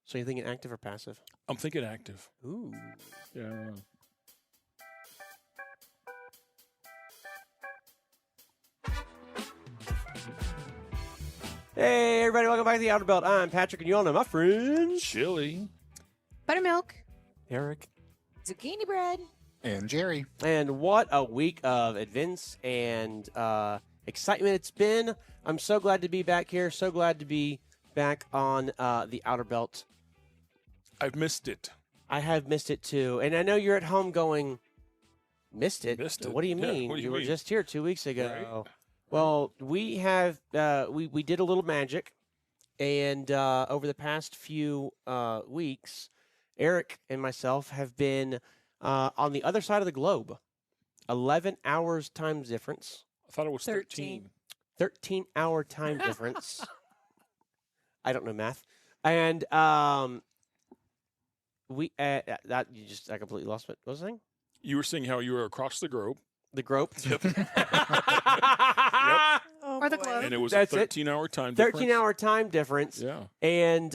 So you're thinking active or passive? I'm thinking active. Ooh. Yeah. Hey, everybody, welcome back to the Outer Belt. I'm Patrick, and you all know my friends. Chili. Buttermilk. Eric. Zucchini bread. And Jerry. And what a week of events and excitement it's been. I'm so glad to be back here. So glad to be back on the Outer Belt. I've missed it. I have missed it too. And I know you're at home going, missed it? Missed it. What do you Yeah, mean? what do you were mean? just here 2 weeks ago. Right. Well, we have we did a little magic, and over the past few weeks, Eric and myself have been on the other side of the globe. 11 hours time difference. I thought it was 13. 13-hour time difference. I don't know math. And we that I completely lost what was I saying? You were saying how you were across the globe. The grope. Yep. Or the globe. And it was That's a it. 13-hour time difference. 13-hour time difference. Yeah. And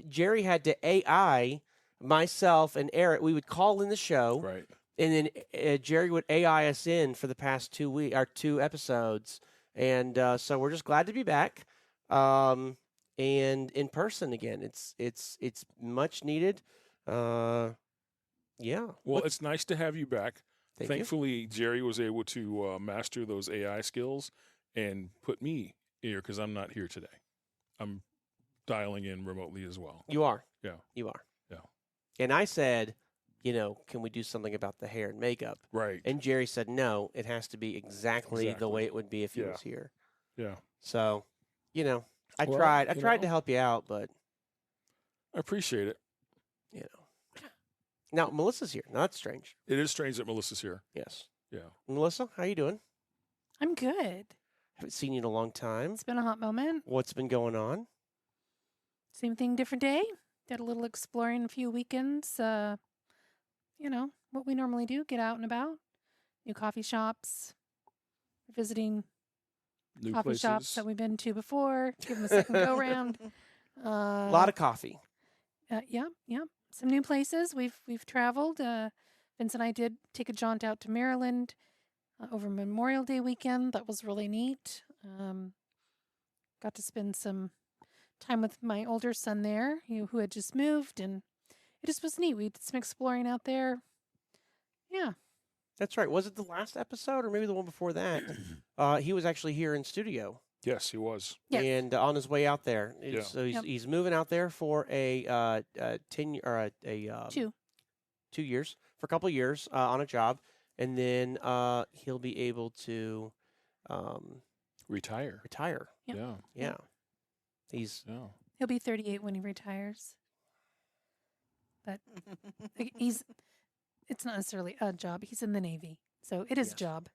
Jerry had to AI myself and Eric. We would call in the show, Right. and then Jerry would AI us in for the past 2 episodes. And so we're just glad to be back, and in person again. It's much needed. Yeah. Well, it's nice to have you back. Thank you. Thankfully, Jerry was able to master those AI skills and put me here because I'm not here today. I'm dialing in remotely as well. You are. Yeah. You are. Yeah. And I said, can we do something about the hair and makeup? Right. And Jerry said, no, it has to be exactly the way it would be if he Yeah. was here. Yeah. So, I Well, tried. I you tried know. to help you out, but, I appreciate it. Now, Melissa's here. Now, that's strange. It is strange that Melissa's here. Yes. Yeah. Melissa, how you doing? I'm good. Haven't seen you in a long time. It's been a hot moment. What's been going on? Same thing, different day. Did a little exploring a few weekends. What we normally do, get out and about. New coffee shops. Visiting New coffee places. shops that we've been to before. Give them a second go round. A lot of coffee. Yeah. Some new places we've traveled. Vince and I did take a jaunt out to Maryland over Memorial Day weekend. That was really neat. Got to spend some time with my older son there, who had just moved, and it just was neat. We did some exploring out there. Yeah. That's right. Was it the last episode or maybe the one before that? He was actually here in studio. Yes, he was. Yes. And on his way out there. Yeah. So Yep. he's moving out there for a 10 or a 2. 2 years, for a couple of years on a job, and then he'll be able to Retire. retire. Yep. Yeah. Yeah. He's Yeah. He'll be 38 when he retires. But it's not necessarily a job. He's in the Navy, so it is Yes. a job.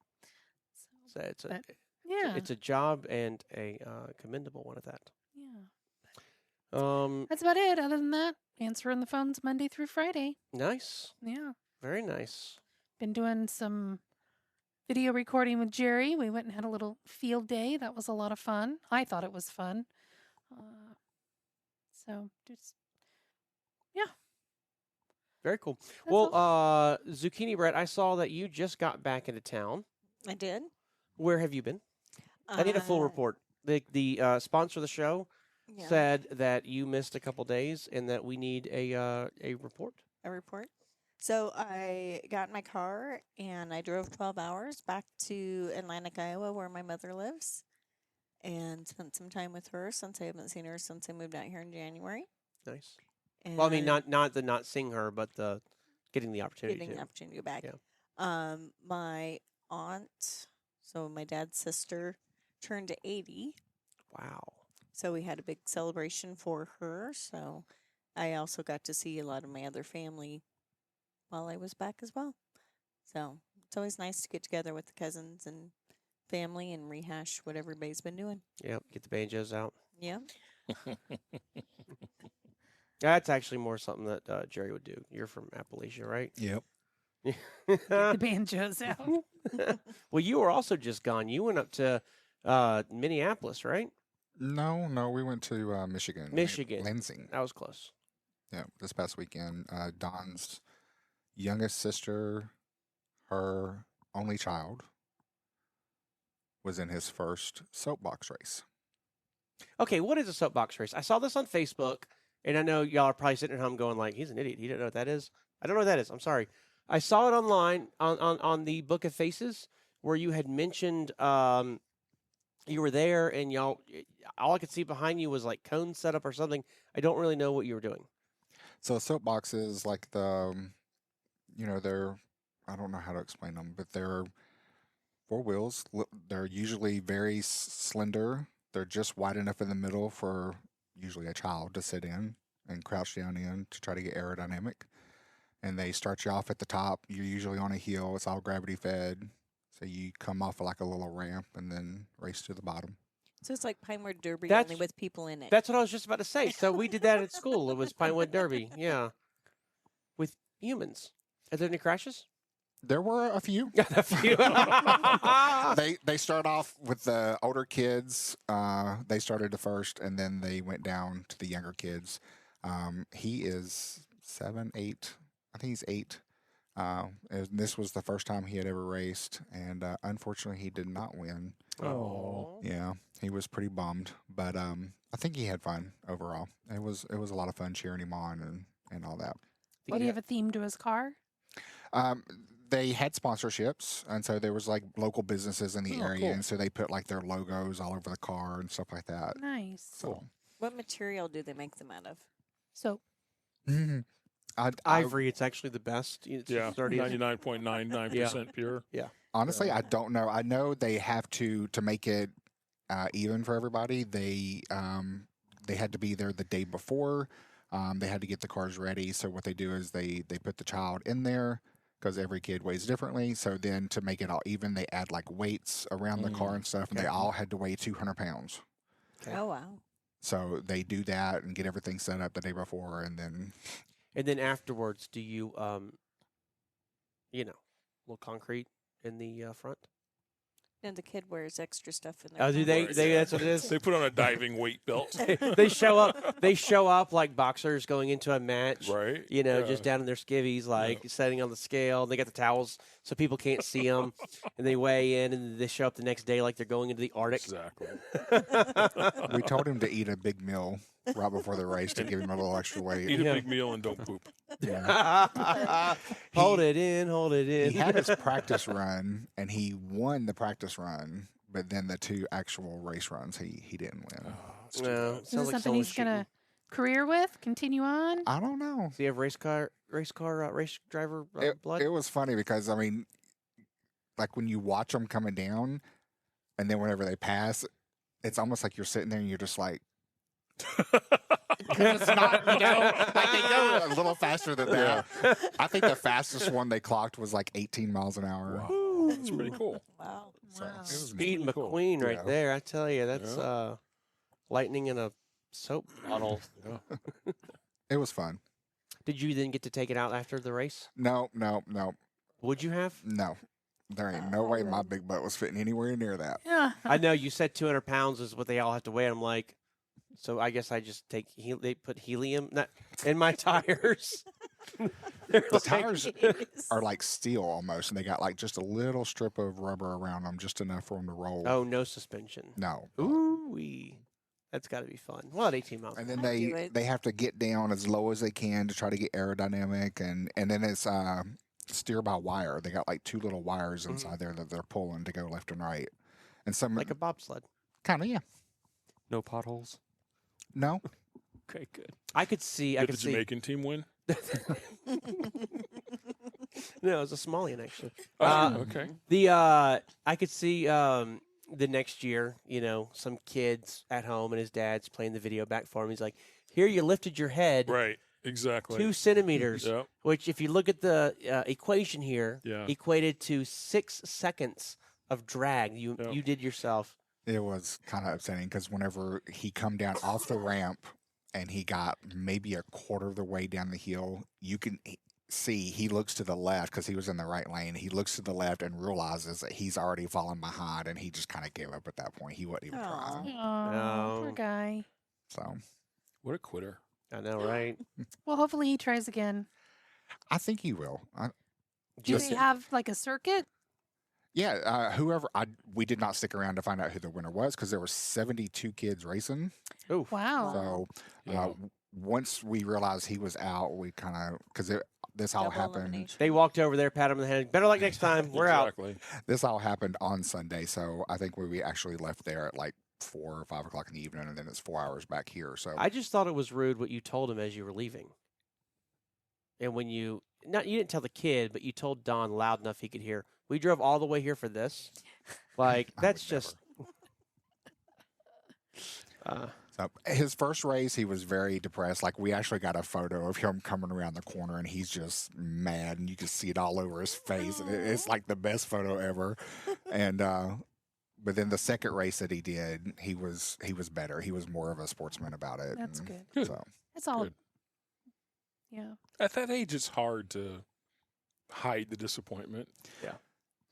so it's a But, Yeah. it's a job and a commendable one at that. Yeah. Um, That's about it. Other than that, answering the phones Monday through Friday. nice, Yeah. very nice. Been doing some video recording with Jerry. We went and had a little field day. That was a lot of fun. I thought it was fun. So just, Very cool. that's Well, all. Zucchini Bread, I saw that you just got back into town. I did. Where have you been? I need a full report. The sponsor of the show Yeah, said that you missed a couple days and that we need a report. a report. So I got in my car and I drove 12 hours back to Atlantic, Iowa, where my mother lives, and spent some time with her since I haven't seen her since I moved out here in January. Nice. And Well, I mean, not the not seeing her, but the getting the opportunity getting to. the opportunity to go back. Yeah. My aunt, so my dad's sister, turned 80. Wow. So we had a big celebration for her. So I also got to see a lot of my other family while I was back as well. So it's always nice to get together with the cousins and family and rehash what everybody's been doing. Yep. Get the banjos out. Yeah. That's actually more something that Jerry would do. You're from Appalachia, right? Yep. Get the banjos out. Well, you were also just gone. You went up to Minneapolis, right? No, we went to Michigan. Michigan. Lansing. That was close. Yeah, this past weekend. Don's youngest sister, her only child, was in his first soapbox race. Okay, what is a soapbox race? I saw this on Facebook, and I know y'all are probably sitting at home going like, "He's an idiot. He didn't know what that is." I don't know what that is. I'm sorry. I saw it online on the Book of Faces where you had mentioned you were there, and y'all. All I could see behind you was like cones set up or something. I don't really know what you were doing. So soapbox is like they're, I don't know how to explain them, but they're 4 wheels. They're usually very slender. They're just wide enough in the middle for usually a child to sit in and crouch down in to try to get aerodynamic. And they start you off at the top. You're usually on a hill. It's all gravity fed. So you come off of like a little ramp and then race to the bottom. So it's like Pinewood Derby, That's- only with people in it. That's what I was just about to say. So we did that at school. It was Pinewood Derby. Yeah, with humans. Are there any crashes? There were a few. A few. They start off with the older kids. They started the first, and then they went down to the younger kids. He is 7, 8. I think he's 8. And this was the first time he had ever raced, and unfortunately, he did not win. Oh. Yeah, he was pretty bummed, but I think he had fun overall. It was a lot of fun cheering him on and all that. Did he have a theme to his car? They had sponsorships, and so there was like local businesses in the Oh, area, cool. and so they put like their logos all over the car and stuff like that. Nice. So What material do they make them out of? So I Ivory, it's actually the best. It's Yeah, 30. 99.99% pure. honestly, I don't know. I know they have to make it even for everybody. They had to be there the day before. They had to get the cars ready. So what they do is they put the child in there because every kid weighs differently. So then to make it all even, they add like weights around the car and stuff, and they all had to weigh 200 pounds. Okay. Oh, wow. So they do that and get everything set up the day before, and then And then afterwards, do you, little concrete in the front? And the kid wears extra stuff in there. Oh, do they? Right, They yeah. that's what it is. They put on a diving weight belt. They show up. They show up like boxers going into a match. Right. Just down in their skivvies, like setting on the scale. They got the towels so people can't see them, and they weigh in, and they show up the next day like they're going into the Arctic. Exactly. we told him to eat a big meal right before the race to give him a little extra weight. Eat a Yeah. big meal and don't poop. Yeah. Hold it in. Hold it in. He had his practice run, and he won the practice run, but then the 2 actual race runs, he didn't win. No, is this sounds like something someone's he's gonna career with? Continue on? I don't know. Do you have race driver blood? It was funny because, I mean, like when you watch them coming down, and then whenever they pass, it's almost like you're sitting there and you're just like, it's not, like they go a little faster than that. I think the fastest one they clocked was like 18 miles an hour. Wow. That's pretty cool. Wow. So Wow. it was Speed neat. cool. McQueen right Yeah. there. I tell you, that's Yeah. lightning in a soap bottle. Yeah. It was fun. Did you then get to take it out after the race? No. Would you have? There ain't no way my big butt was fitting anywhere near that. Yeah. I know you said 200 pounds is what they all have to weigh. I'm like, so I guess I just take. They put helium in my tires. They're The like- tires are like steel almost, and they got like just a little strip of rubber around them, just enough for them to roll. Oh, no suspension. No. Ooh wee. That's got to be fun. Well, at 18 miles. And then I'd do it. they have to get down as low as they can to try to get aerodynamic, and then it's steer by wire. They got like 2 little wires inside there that they're pulling to go left and right. And some Like a bobsled. kind of No potholes. no. Okay, good. I could see. I Did could the see. Jamaican team win? No, it was a Somalian actually. Okay. I could see the next year, some kids at home and his dad's playing the video back for him. He's like, "Here, you lifted your head Right. Exactly. 2 centimeters," Yep. which, if you look at the equation here, Yeah. equated to 6 seconds of drag. You Yep. you did yourself. It was kind of upsetting because whenever he come down off the ramp and he got maybe a quarter of the way down the hill, see, he looks to the left because he was in the right lane. He looks to the left and realizes that he's already fallen behind, and he just kind of gave up at that point. He wasn't even trying. Oh, poor No. guy. So What a quitter. I know, right? Well, hopefully he tries again. I think he will. Do Just- they have like a circuit? Yeah, we did not stick around to find out who the winner was because there were 72 kids racing. Ooh. Wow. So Yeah. once we realized he was out, we kind of because this all Double happened. elimination. They walked over there, pat him on the head. Better luck next time. We're out. Exactly. This all happened on Sunday, so I think we actually left there at like 4 or 5 o'clock in the evening, and then it's 4 hours back here. So I just thought it was rude what you told him as you were leaving. And when you didn't tell the kid, but you told Don loud enough he could hear. We drove all the way here for this. Like I that's would just. So his first race, he was very depressed. Like we actually got a photo of him coming around the corner, and he's just mad, and you can see it all over his face. And it's like the best photo ever. And but then the second race that he did, he was better. He was more of a sportsman about it. That's and good. Good. So That's all. Good. Yeah. At that age, it's hard to hide the disappointment.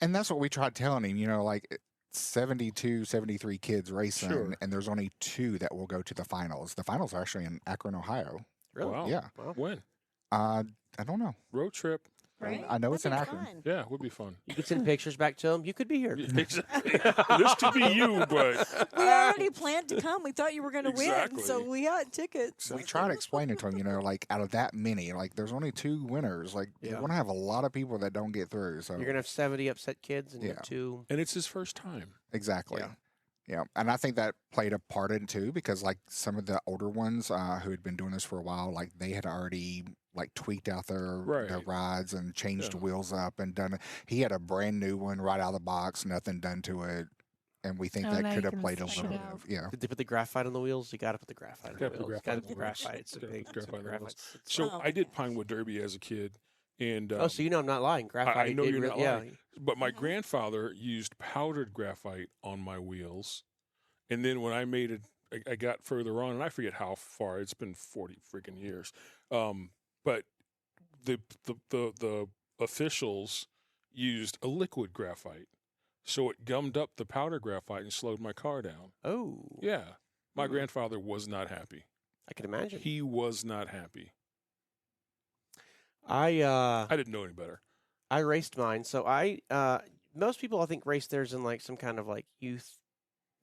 and that's what we tried telling him. You know, like 72, 73 kids racing, Sure. and there's only 2 that will go to the finals. The finals are actually in Akron, Ohio. Really? Wow. Yeah. Wow. When? I don't know. Road trip. Right? I know it's That'd in be Akron. fun. Yeah, would be fun. You could send pictures back to him. You could be here. Exactly. This could be you, but We already planned to come. We thought you were going to win, so Exactly. we got tickets. We try to explain it to him, you know, like out of that many, like there's only 2 winners. Like Yeah. you're gonna have a lot of people that don't get through. So You're gonna have 70 upset kids and Yeah. 2. and it's his first time. exactly. Yeah. Yeah, and I think that played a part in it too, because like some of the older ones who had been doing this for a while, like they had already like tweaked out their Right. rides and changed Yeah. wheels up and done it. He had a brand new one right out of the box, nothing done to it, and we think Oh, that now could you have can played a switch little it bit out. of yeah. Did they put the graphite on the wheels? You got to put the graphite on Gotta the put wheels. graphite Got to on put the wheels. graphite. It's a Gotta big put graphite on the wheels. graphite. So Oh. I did Pinewood Derby as a kid, and Oh, so you know I'm not lying. Graphite. I know did you're re- not yeah. lying. But my Mhm. grandfather used powdered graphite on my wheels, and then when I made it, I got further on, and I forget how far. It's been 40 freaking years. But the officials used a liquid graphite, so it gummed up the powder graphite and slowed my car down. Oh, Yeah, my Hmm. grandfather was not happy. I can imagine. He was not happy. I I didn't know any better. I raced mine. So most people I think race theirs in like some kind of like youth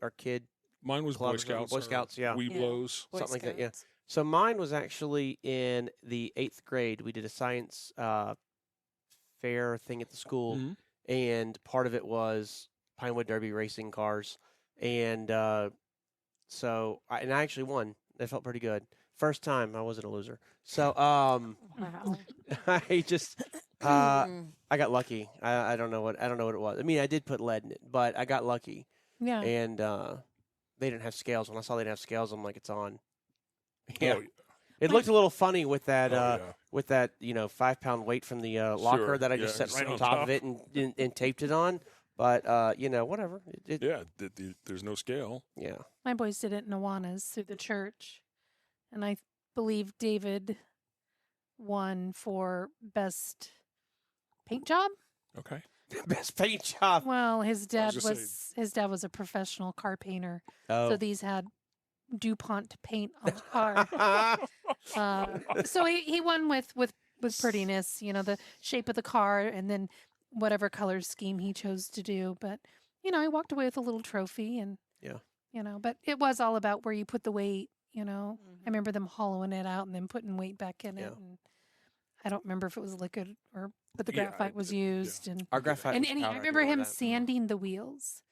or kid. Mine was Club Boy or something. Scouts. Boy or Scouts, yeah. Wee Yeah. blows. Boy something like that, yeah. Scouts. So mine was actually in the 8th grade. We did a science fair thing at the school, Mhm. and part of it was Pinewood Derby racing cars, and so I actually won. That felt pretty good. First time I wasn't a loser. So Wow. I just Mm. I got lucky. I don't know what it was. I mean, I did put lead in it, but I got lucky, Yeah. and they didn't have scales. When I saw they didn't have scales, I'm like, it's on. Yeah, Oh, it looked a little funny with that oh, yeah. with that 5-pound weight from the locker Sure, that I just yeah, set just right on on top of top. it and taped it on. But whatever. Yeah, there's no scale. Yeah. My boys did it in Awanas through the church. And I believe David won for best paint job. Okay. Best paint job. Well, his dad gonna say- his dad was a professional car painter. Oh. So these had DuPont paint on the car. So he won with prettiness, you know, the shape of the car and then whatever color scheme he chose to do. But, you know, I walked away with a little trophy and, Yeah. you know, but it was all about where you put the weight, you know. Mhm. I remember them hollowing it out and then putting weight back in Yeah. it. And I don't remember if it was liquid but the Yeah, graphite was used. And Our graphite. and, was and I powder, remember him that. sanding the wheels.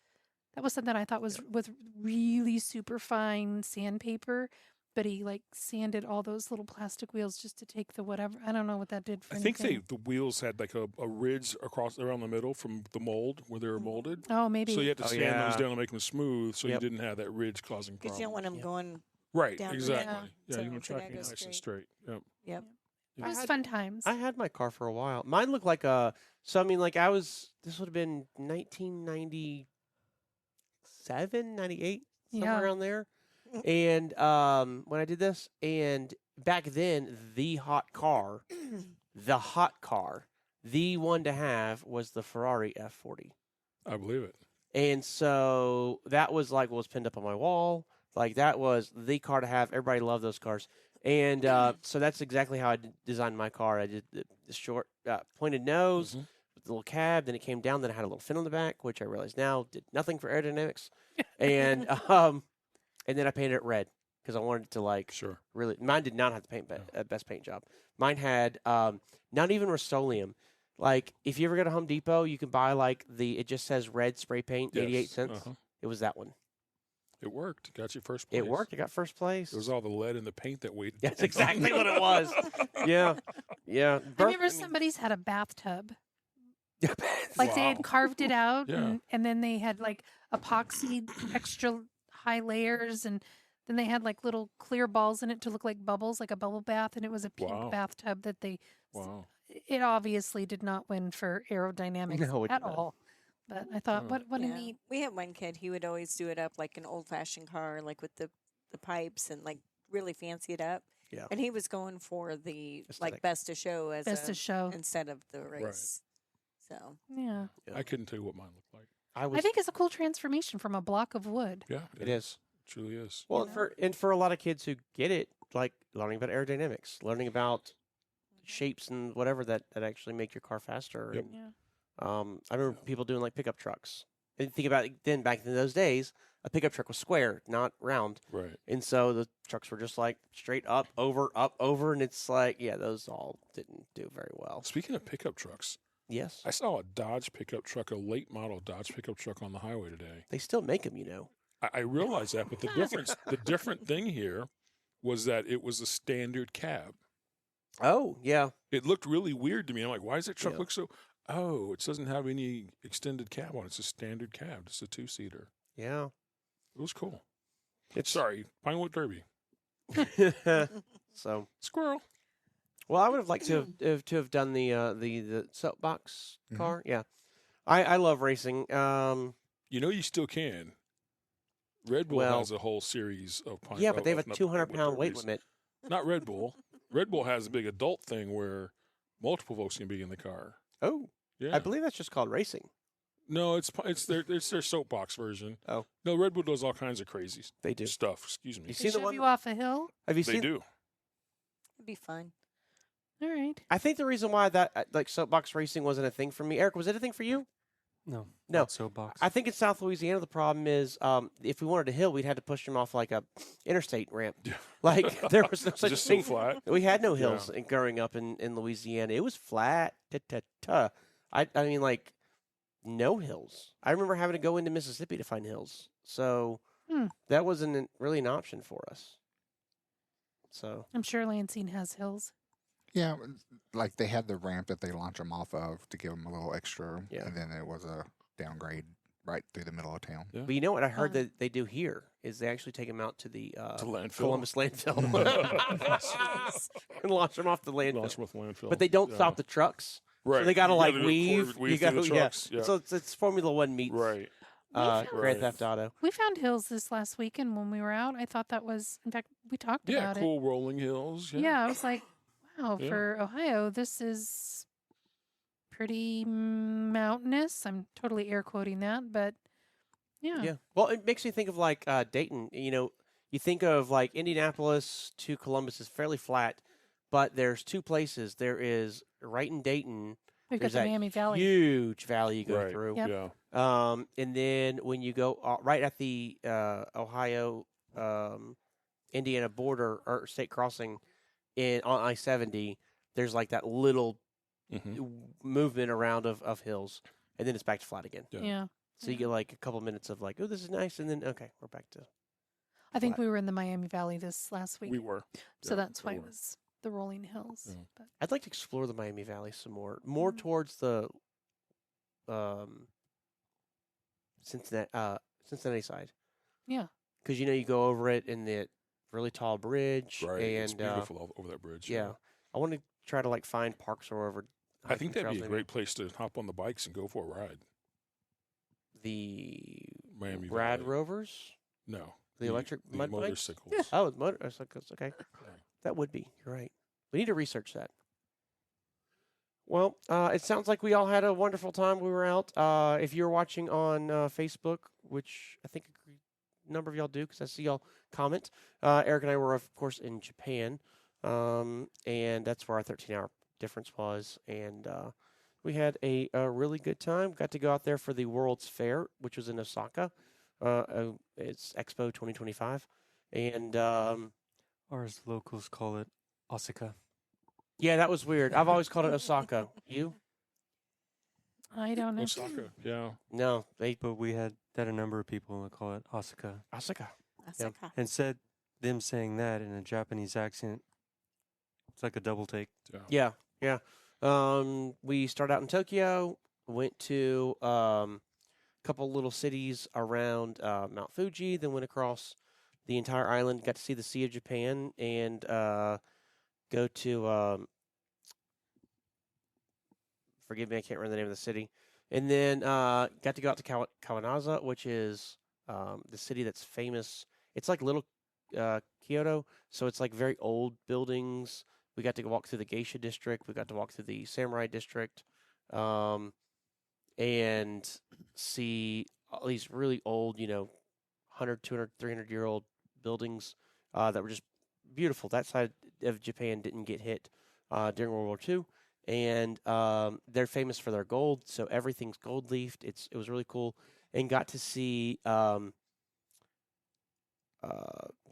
That was something I thought was with really super fine sandpaper, but he like sanded all those little plastic wheels just to take the whatever. I don't know what that did for I think anything. the wheels had like a ridge around the middle from the mold where they were molded. Oh, maybe. So you had to Oh, sand those yeah. down to make them smooth, so Yep. you didn't have that ridge causing Because problems. you don't want them Yeah. going. Right, down the exactly. middle. Yeah, So you want it's gotta tracking go nice and straight. Yep. Yep. It was I had- fun times. I had my car for a while. Mine looked like a. So I mean, like this would have been 1997, 98, somewhere Yeah. around there. And when I did this, and back then the hot car the hot car, the one to have was the Ferrari F40. I believe it. And so that was like what was pinned up on my wall. Like that was the car to have. Everybody loved those cars. And so that's exactly how I designed my car. I did the short pointed nose with the little cab. Then it came down. Then I had a little fin on the back, which I realize now did nothing for aerodynamics. And then I painted it red because I wanted it to like Sure. really. Mine did not have the paint best paint job. Mine had not even Rust-Oleum. Like if you ever go to Home Depot, you can buy like it just says red spray paint, Yes. 88 cents. Uh-huh. It was that one. It worked. Got you first place. It worked. It got first place. It was all the lead in the paint that weighed. That's exactly what it was. Yeah. Yeah. I remember somebody's had a bathtub. Like they Wow. had carved it out, Yeah. and then they had like epoxy extra high layers, and then they had like little clear balls in it to look like bubbles, like a bubble bath, and it was a pink Wow. bathtub that they. Wow. It obviously did not win for aerodynamics No, it at did not. all. But I thought, Oh. what a Yeah. neat. We had one kid, he would always do it up like an old fashioned car, like with the pipes and like really fancy it up. Yeah. And he was going for the Aesthetic. like best to show as Best a, to show. instead of the race. So Yeah. Yeah. I couldn't tell you what mine looked like. I think it's a cool transformation from a block of wood. Yeah, it is. It truly is. Well, know? for a lot of kids who get it, like learning about aerodynamics, learning about shapes and whatever that actually make your car faster. Yep. And, Yeah. I remember people doing like pickup trucks. And think about it, then back in those days, a pickup truck was square, not round. Right. And so the trucks were just like straight up, over. And it's like, yeah, those all didn't do very well. Speaking of pickup trucks, Yes. I saw a Dodge pickup truck, a late model Dodge pickup truck on the highway today. They still make them, you know. I realize that, but the different thing here was that it was a standard cab. Oh, yeah. It looked really weird to me. I'm like, why does that truck Yeah. look so? Oh, it doesn't have any extended cab on it. It's a standard cab. It's a 2-seater. Yeah. It was cool. It's Sorry, Pinewood Derby. So, Squirrel. well, I would have liked to have done the soapbox Mhm. car. Yeah. I love racing. You know you still can. Red Bull Well, has a whole series of yeah, but they have a not 200-pound weight Derbies. limit. Not Red Bull. Red Bull has a big adult thing where multiple folks can be in the car. Oh, Yeah. I believe that's just called racing. No, it's their soapbox version. Oh. No, Red Bull does all kinds of crazy They do. stuff. Excuse me. You They seen the shove one? you off a hill. Have you They seen? do. it'd be fun. All right. I think the reason why that like soapbox racing wasn't a thing for me, Eric, was it a thing for you? No. No. Not soapbox. I think in South Louisiana the problem is if we wanted a hill, we'd had to push them off like a interstate ramp. Yeah. Like there was no such Just so thing. flat. We had no Yeah. hills growing up in Louisiana. It was flat. I mean like no hills. I remember having to go into Mississippi to find hills. So that wasn't really an option for us. So I'm sure Lansing has hills. Yeah, like they had the ramp that they launch them off of to give them a little extra, Yeah. and then it was a downgrade right through the middle of town. Yeah. but you know what I heard Uh. that they do here is they actually take them out to the To landfill. Columbus landfill and launch them off the landfill. Launch with landfill. But they don't Yeah. stop the trucks. Right. So they got to You like do a weave. quarter- You got through to the trucks. Yeah. So it's Formula One meets Right. Grand Right. Theft Auto. We found hills this last weekend when we were out. I thought that was, in fact, we talked Yeah. about Cool rolling hills. it. Yeah, I was like, wow, Yeah. for Ohio, this is pretty mountainous. I'm totally air quoting that, but yeah. Yeah. Well, it makes me think of like Dayton. You know, you think of like Indianapolis to Columbus is fairly flat, but there's two places. There is right in Dayton. We've got There's the that Miami Valley. huge valley you go Right. through. Yep. Yeah. And then when you go right at the Ohio Indiana border or state crossing on I-70, there's like that little Mhm. movement around of hills, and then it's back to flat again. Yeah. Yeah. So you get like a couple minutes of like, oh, this is nice, and then okay, we're back to. I think flat. we were in the Miami Valley this last week. We were. So Yeah, that's we why it were. was the rolling hills. Yeah. But I'd like to explore the Miami Valley some more, Mhm. towards the Cincinnati side. Yeah. Because you know you go over it in the really tall bridge, Right. and It's beautiful over that bridge. yeah, I want to try to like find parks or whatever. I think hiking that'd be trails a maybe. great place to hop on the bikes and go for a ride. The Miami Rad Valley. Rovers, No. the electric the mud bikes. motorcycles. Oh, it's motorcycles. Okay, that would be. You're right. We need to research that. Well, it sounds like we all had a wonderful time. We were out. If you're watching on Facebook, which I think a number of y'all do, because I see y'all comment. Eric and I were, of course, in Japan, and that's where our 13-hour difference was. And we had a really good time. Got to go out there for the World's Fair, which was in Osaka. It's Expo 2025, and Or as locals call it, Osaka. yeah, that was weird. I've always called it Osaka. You? I don't know. Osaka. Yeah. No, they But we had a number of people that call it Osaka. Osaka. Osaka. And said them saying that in a Japanese accent, it's like a double take. Yeah, yeah. We started out in Tokyo, went to a couple little cities around Mount Fuji, then went across the entire island, got to see the Sea of Japan, and go to forgive me, I can't remember the name of the city, and then got to go out to Kawanaza, which is the city that's famous. It's like little Kyoto, so it's like very old buildings. We got to walk through the Geisha district. We got to walk through the Samurai district, and see all these really old, 100, 200, 300-year-old buildings that were just beautiful. That side of Japan didn't get hit during World War II, and they're famous for their gold, so everything's gold leafed. It was really cool, and got to see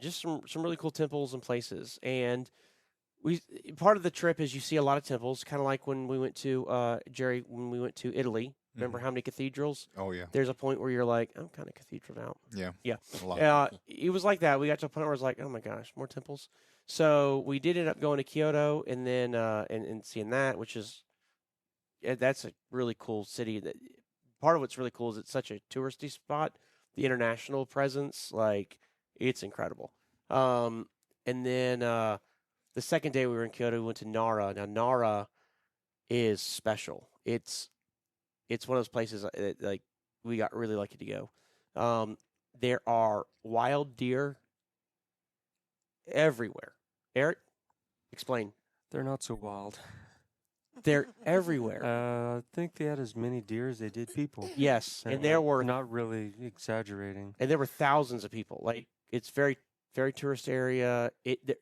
just some really cool temples and places. And part of the trip is you see a lot of temples, kind of like when we went to Jerry, when we went to Italy. Remember how many cathedrals? Oh yeah, There's a point where you're like, I'm kind of cathedral out. yeah, Yeah. a lot. It was like that. We got to a point where it was like, oh my gosh, more temples. So we did end up going to Kyoto, and then and seeing that, which is that's a really cool city. That part of what's really cool is it's such a touristy spot. The international presence, like it's incredible. And then the second day we were in Kyoto, we went to Nara. Now Nara is special. It's one of those places like we got really lucky to go. There are wild deer everywhere. Eric, explain. They're not so wild. They're everywhere. I think they had as many deer as they did people. Yes, and there were Not really exaggerating. and there were thousands of people. Like it's very very tourist area. They're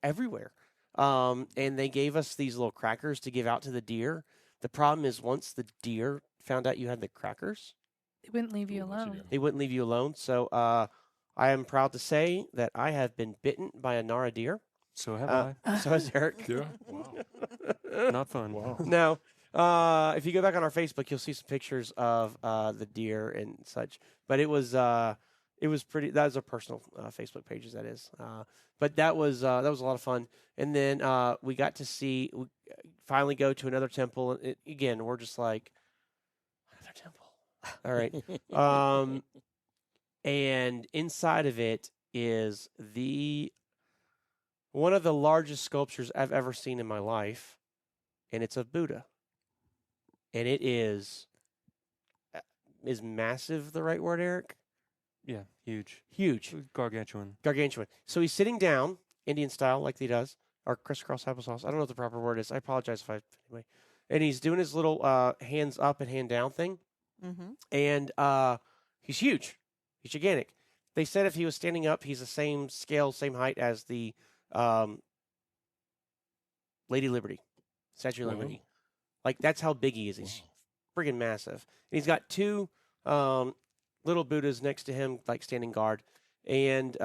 everywhere. And they gave us these little crackers to give out to the deer. The problem is once the deer found out you had the crackers, They wouldn't leave you Ooh, what's it alone. do? they wouldn't leave you alone. So I am proud to say that I have been bitten by a Nara deer. So have So has Eric. Yeah. Wow. I. Not fun. Wow. No. If you go back on our Facebook, you'll see some pictures of the deer and such. But it was pretty. That was our personal Facebook pages. That is. But that was a lot of fun. And then we got to we finally go to another temple. And again, we're just like another temple. All right. And inside of it is one of the largest sculptures I've ever seen in my life, and it's of Buddha. And it is massive the right word, Eric? Yeah, huge. Huge. Gargantuan. Gargantuan. So he's sitting down, Indian style, like he does, or crisscross applesauce. I don't know what the proper word is. I apologize if anyway. And he's doing his little hands up and hand down thing. Mm-hmm. And he's huge. He's gigantic. They said if he was standing up, he's the same scale, same height as the Lady Liberty, Statue of Wow. Liberty. Like, that's how big he is. He's friggin' massive. And he's got two little Buddhas next to him, like standing guard. And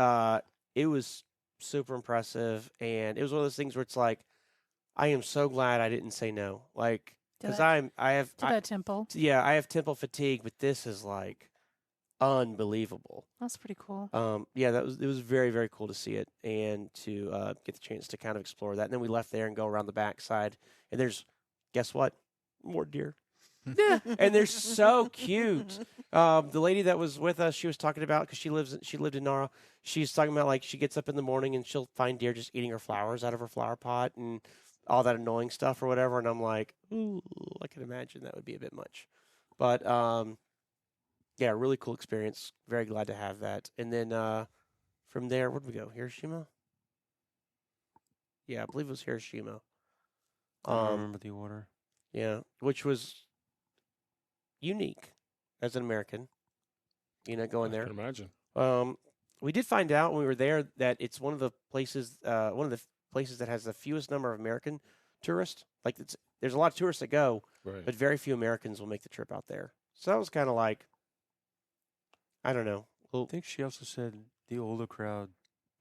it was super impressive. And it was one of those things where it's like, I am so glad I didn't say no. Like, To because that, I have to that temple. I have temple fatigue, but this is like unbelievable. That's pretty cool. Yeah, it was very, very cool to see it and to get the chance to kind of explore that. And then we left there and go around the backside, and there's, guess what? More deer. And they're so cute. The lady that was with us, she was talking about, because she lived in Nara. She's talking about like she gets up in the morning and she'll find deer just eating her flowers out of her flower pot and all that annoying stuff or whatever. And I'm like, ooh, I can imagine that would be a bit much. But yeah, really cool experience. Very glad to have that. And then from there, where did we go? Hiroshima? Yeah, I believe it was Hiroshima. I don't remember the order. Yeah, which was unique as an American. Going I there. can imagine. We did find out when we were there that it's one of the places that has the fewest number of American tourists. Like there's a lot of tourists that go, Right. but very few Americans will make the trip out there. So that was kind of like, I don't know. I think she also said the older crowd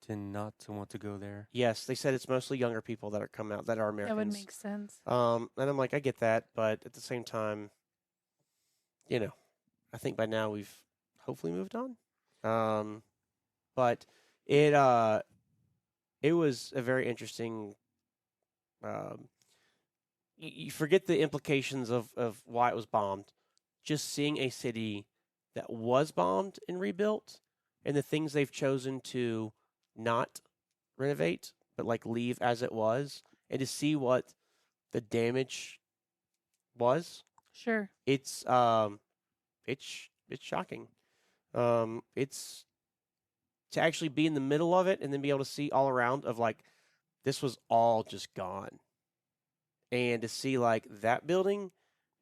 tend not to want to go there. Yes, they said it's mostly younger people that are come out that are Americans. That would make sense. And I'm like, I get that, but at the same time, I think by now we've hopefully moved on. But it was a very interesting. You forget the implications of why it was bombed. Just seeing a city that was bombed and rebuilt, and the things they've chosen to not renovate, but like leave as it was, and to see what the damage was. Sure. It's shocking. It's to actually be in the middle of it and then be able to see all around of like this was all just gone, and to see like that building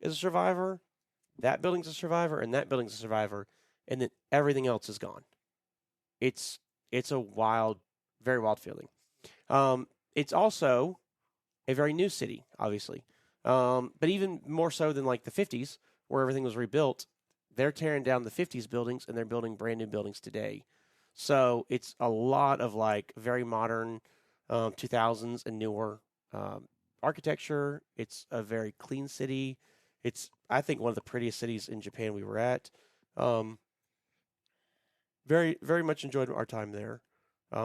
is a survivor, that building's a survivor, and that building's a survivor, and then everything else is gone. It's a wild, very wild feeling. It's also a very new city, obviously, but even more so than like the 50s where everything was rebuilt. They're tearing down the 50s buildings and they're building brand new buildings today. So it's a lot of like very modern 2000s and newer architecture. It's a very clean city. It's, I think, one of the prettiest cities in Japan we were at. Very, very much enjoyed our time there.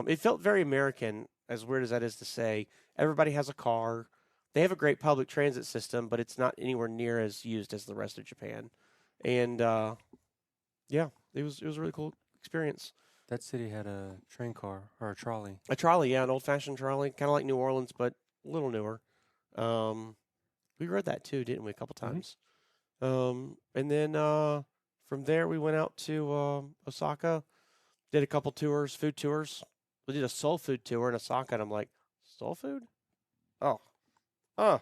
It felt very American, as weird as that is to say. Everybody has a car. They have a great public transit system, but it's not anywhere near as used as the rest of Japan. And yeah, it was a really cool experience. That city had a train car or a trolley. A trolley, yeah, an old-fashioned trolley, kind of like New Orleans, but a little newer. We rode that too, didn't we? A couple times. And then from there we went out to Osaka, did a couple tours, food tours. We did a soul food tour in Osaka, and I'm like, soul food? Oh, a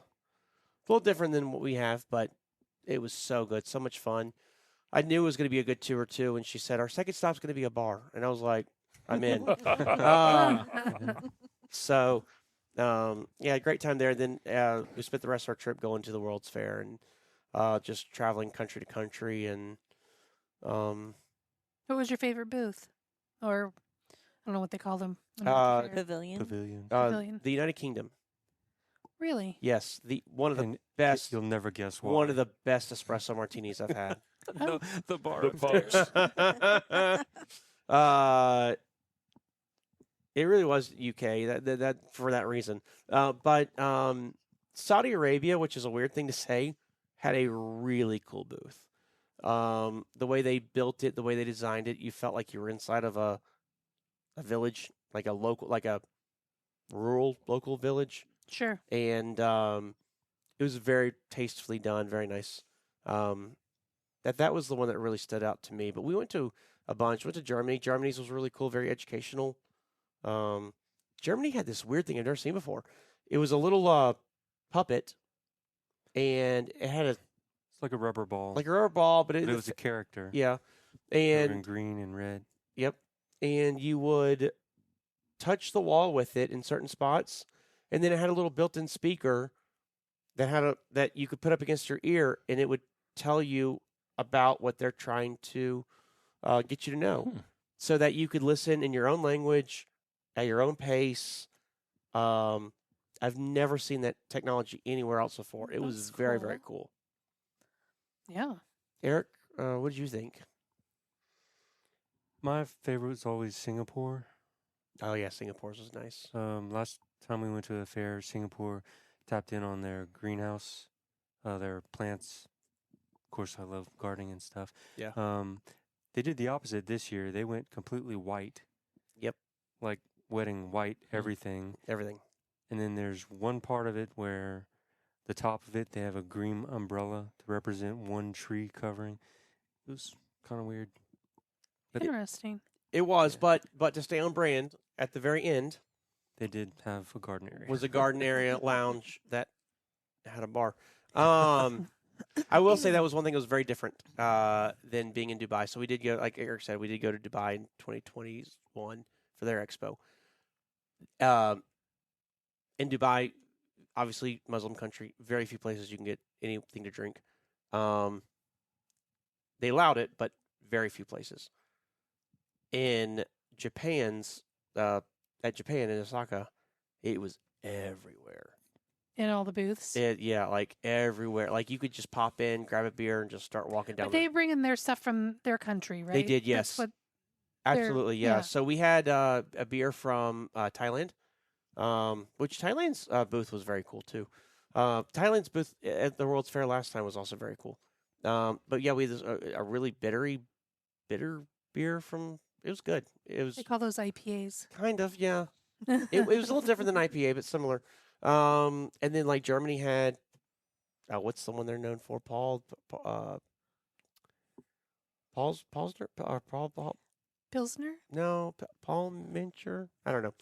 little different than what we have, but it was so good, so much fun. I knew it was going to be a good tour too, and she said our second stop's going to be a bar, and I was like, I'm in. So, yeah, great time there. Then we spent the rest of our trip going to the World's Fair and just traveling country to country. And What was your favorite booth? Or I don't know what they call them. Pavilion. Pavilion. the United Kingdom. Really? Yes, one of the And best. You'll never guess why. One of the best espresso martinis I've had. the bar. The pubs. It really was UK that for that reason. But Saudi Arabia, which is a weird thing to say, had a really cool booth. The way they built it, the way they designed it, you felt like you were inside of a village, like a rural local village. Sure. And it was very tastefully done, very nice. That was the one that really stood out to me. But we went to a bunch. Went to Germany. Germany's was really cool, very educational. Germany had this weird thing I've never seen before. It was a little puppet, and it had It's like a rubber ball. but it was a character. Yeah, They were in and green and red. yep, and you would touch the wall with it in certain spots, and then it had a little built-in speaker that you could put up against your ear, and it would tell you about what they're trying to get you to know, so that you could listen in your own language, at your own pace. I've never seen that technology anywhere else before. It was That's very, cool. very cool. Yeah. Eric, what did you think? My favorite was always Singapore. Oh yeah, Singapore's was nice. Last time we went to a fair, Singapore tapped in on their greenhouse, their plants. Of course, I love gardening and stuff. Yeah. They did the opposite this year. They went completely white. Yep. Like wedding white everything. Everything. And then there's one part of it where the top of it, they have a green umbrella to represent one tree covering. It was kind of weird. But Interesting. It was, Yeah. but to stay on brand, at the very end they did have a garden area. was a garden area lounge that had a bar. I will say that was one thing that was very different than being in Dubai. So we did go, like Eric said, we did go to Dubai in 2021 for their expo. In Dubai, obviously Muslim country, very few places you can get anything to drink. They allowed it, but very few places. In Japan's at Japan in Osaka, it was everywhere. In all the booths. Yeah, like everywhere. Like you could just pop in, grab a beer, and just start walking down. But they bring in their stuff from their country, right? They did, yes. That's what Absolutely, yeah. yeah. So we had a beer from Thailand, which Thailand's booth was very cool too. Thailand's booth at the World's Fair last time was also very cool. But yeah, we had a really bitter beer from. It was good. It was They call those IPAs. kind of, yeah. It was a little different than IPA, but similar. And then like Germany had, what's the one they're known for? Paul's Pilsner? no, Paul Mincher. I don't know.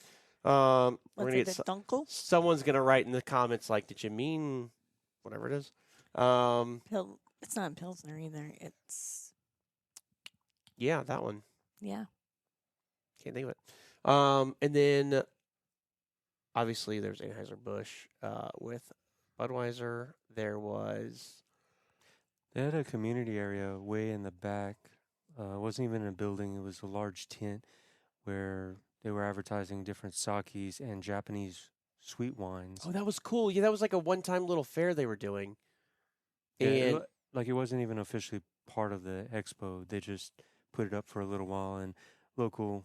We're What's gonna it, get a dunkel? someone's gonna write in the comments like, did you mean whatever it is? It's not Pilsner either. It's, Yeah, that one. yeah. Can't think of it. And then obviously there's Anheuser-Busch with Budweiser. There was They had a community area way in the back. It wasn't even a building. It was a large tent where they were advertising different sakis and Japanese sweet wines. oh, that was cool. Yeah, that was like a one-time little fair they were doing. Yeah, And like it wasn't even officially part of the expo. They just put it up for a little while, and local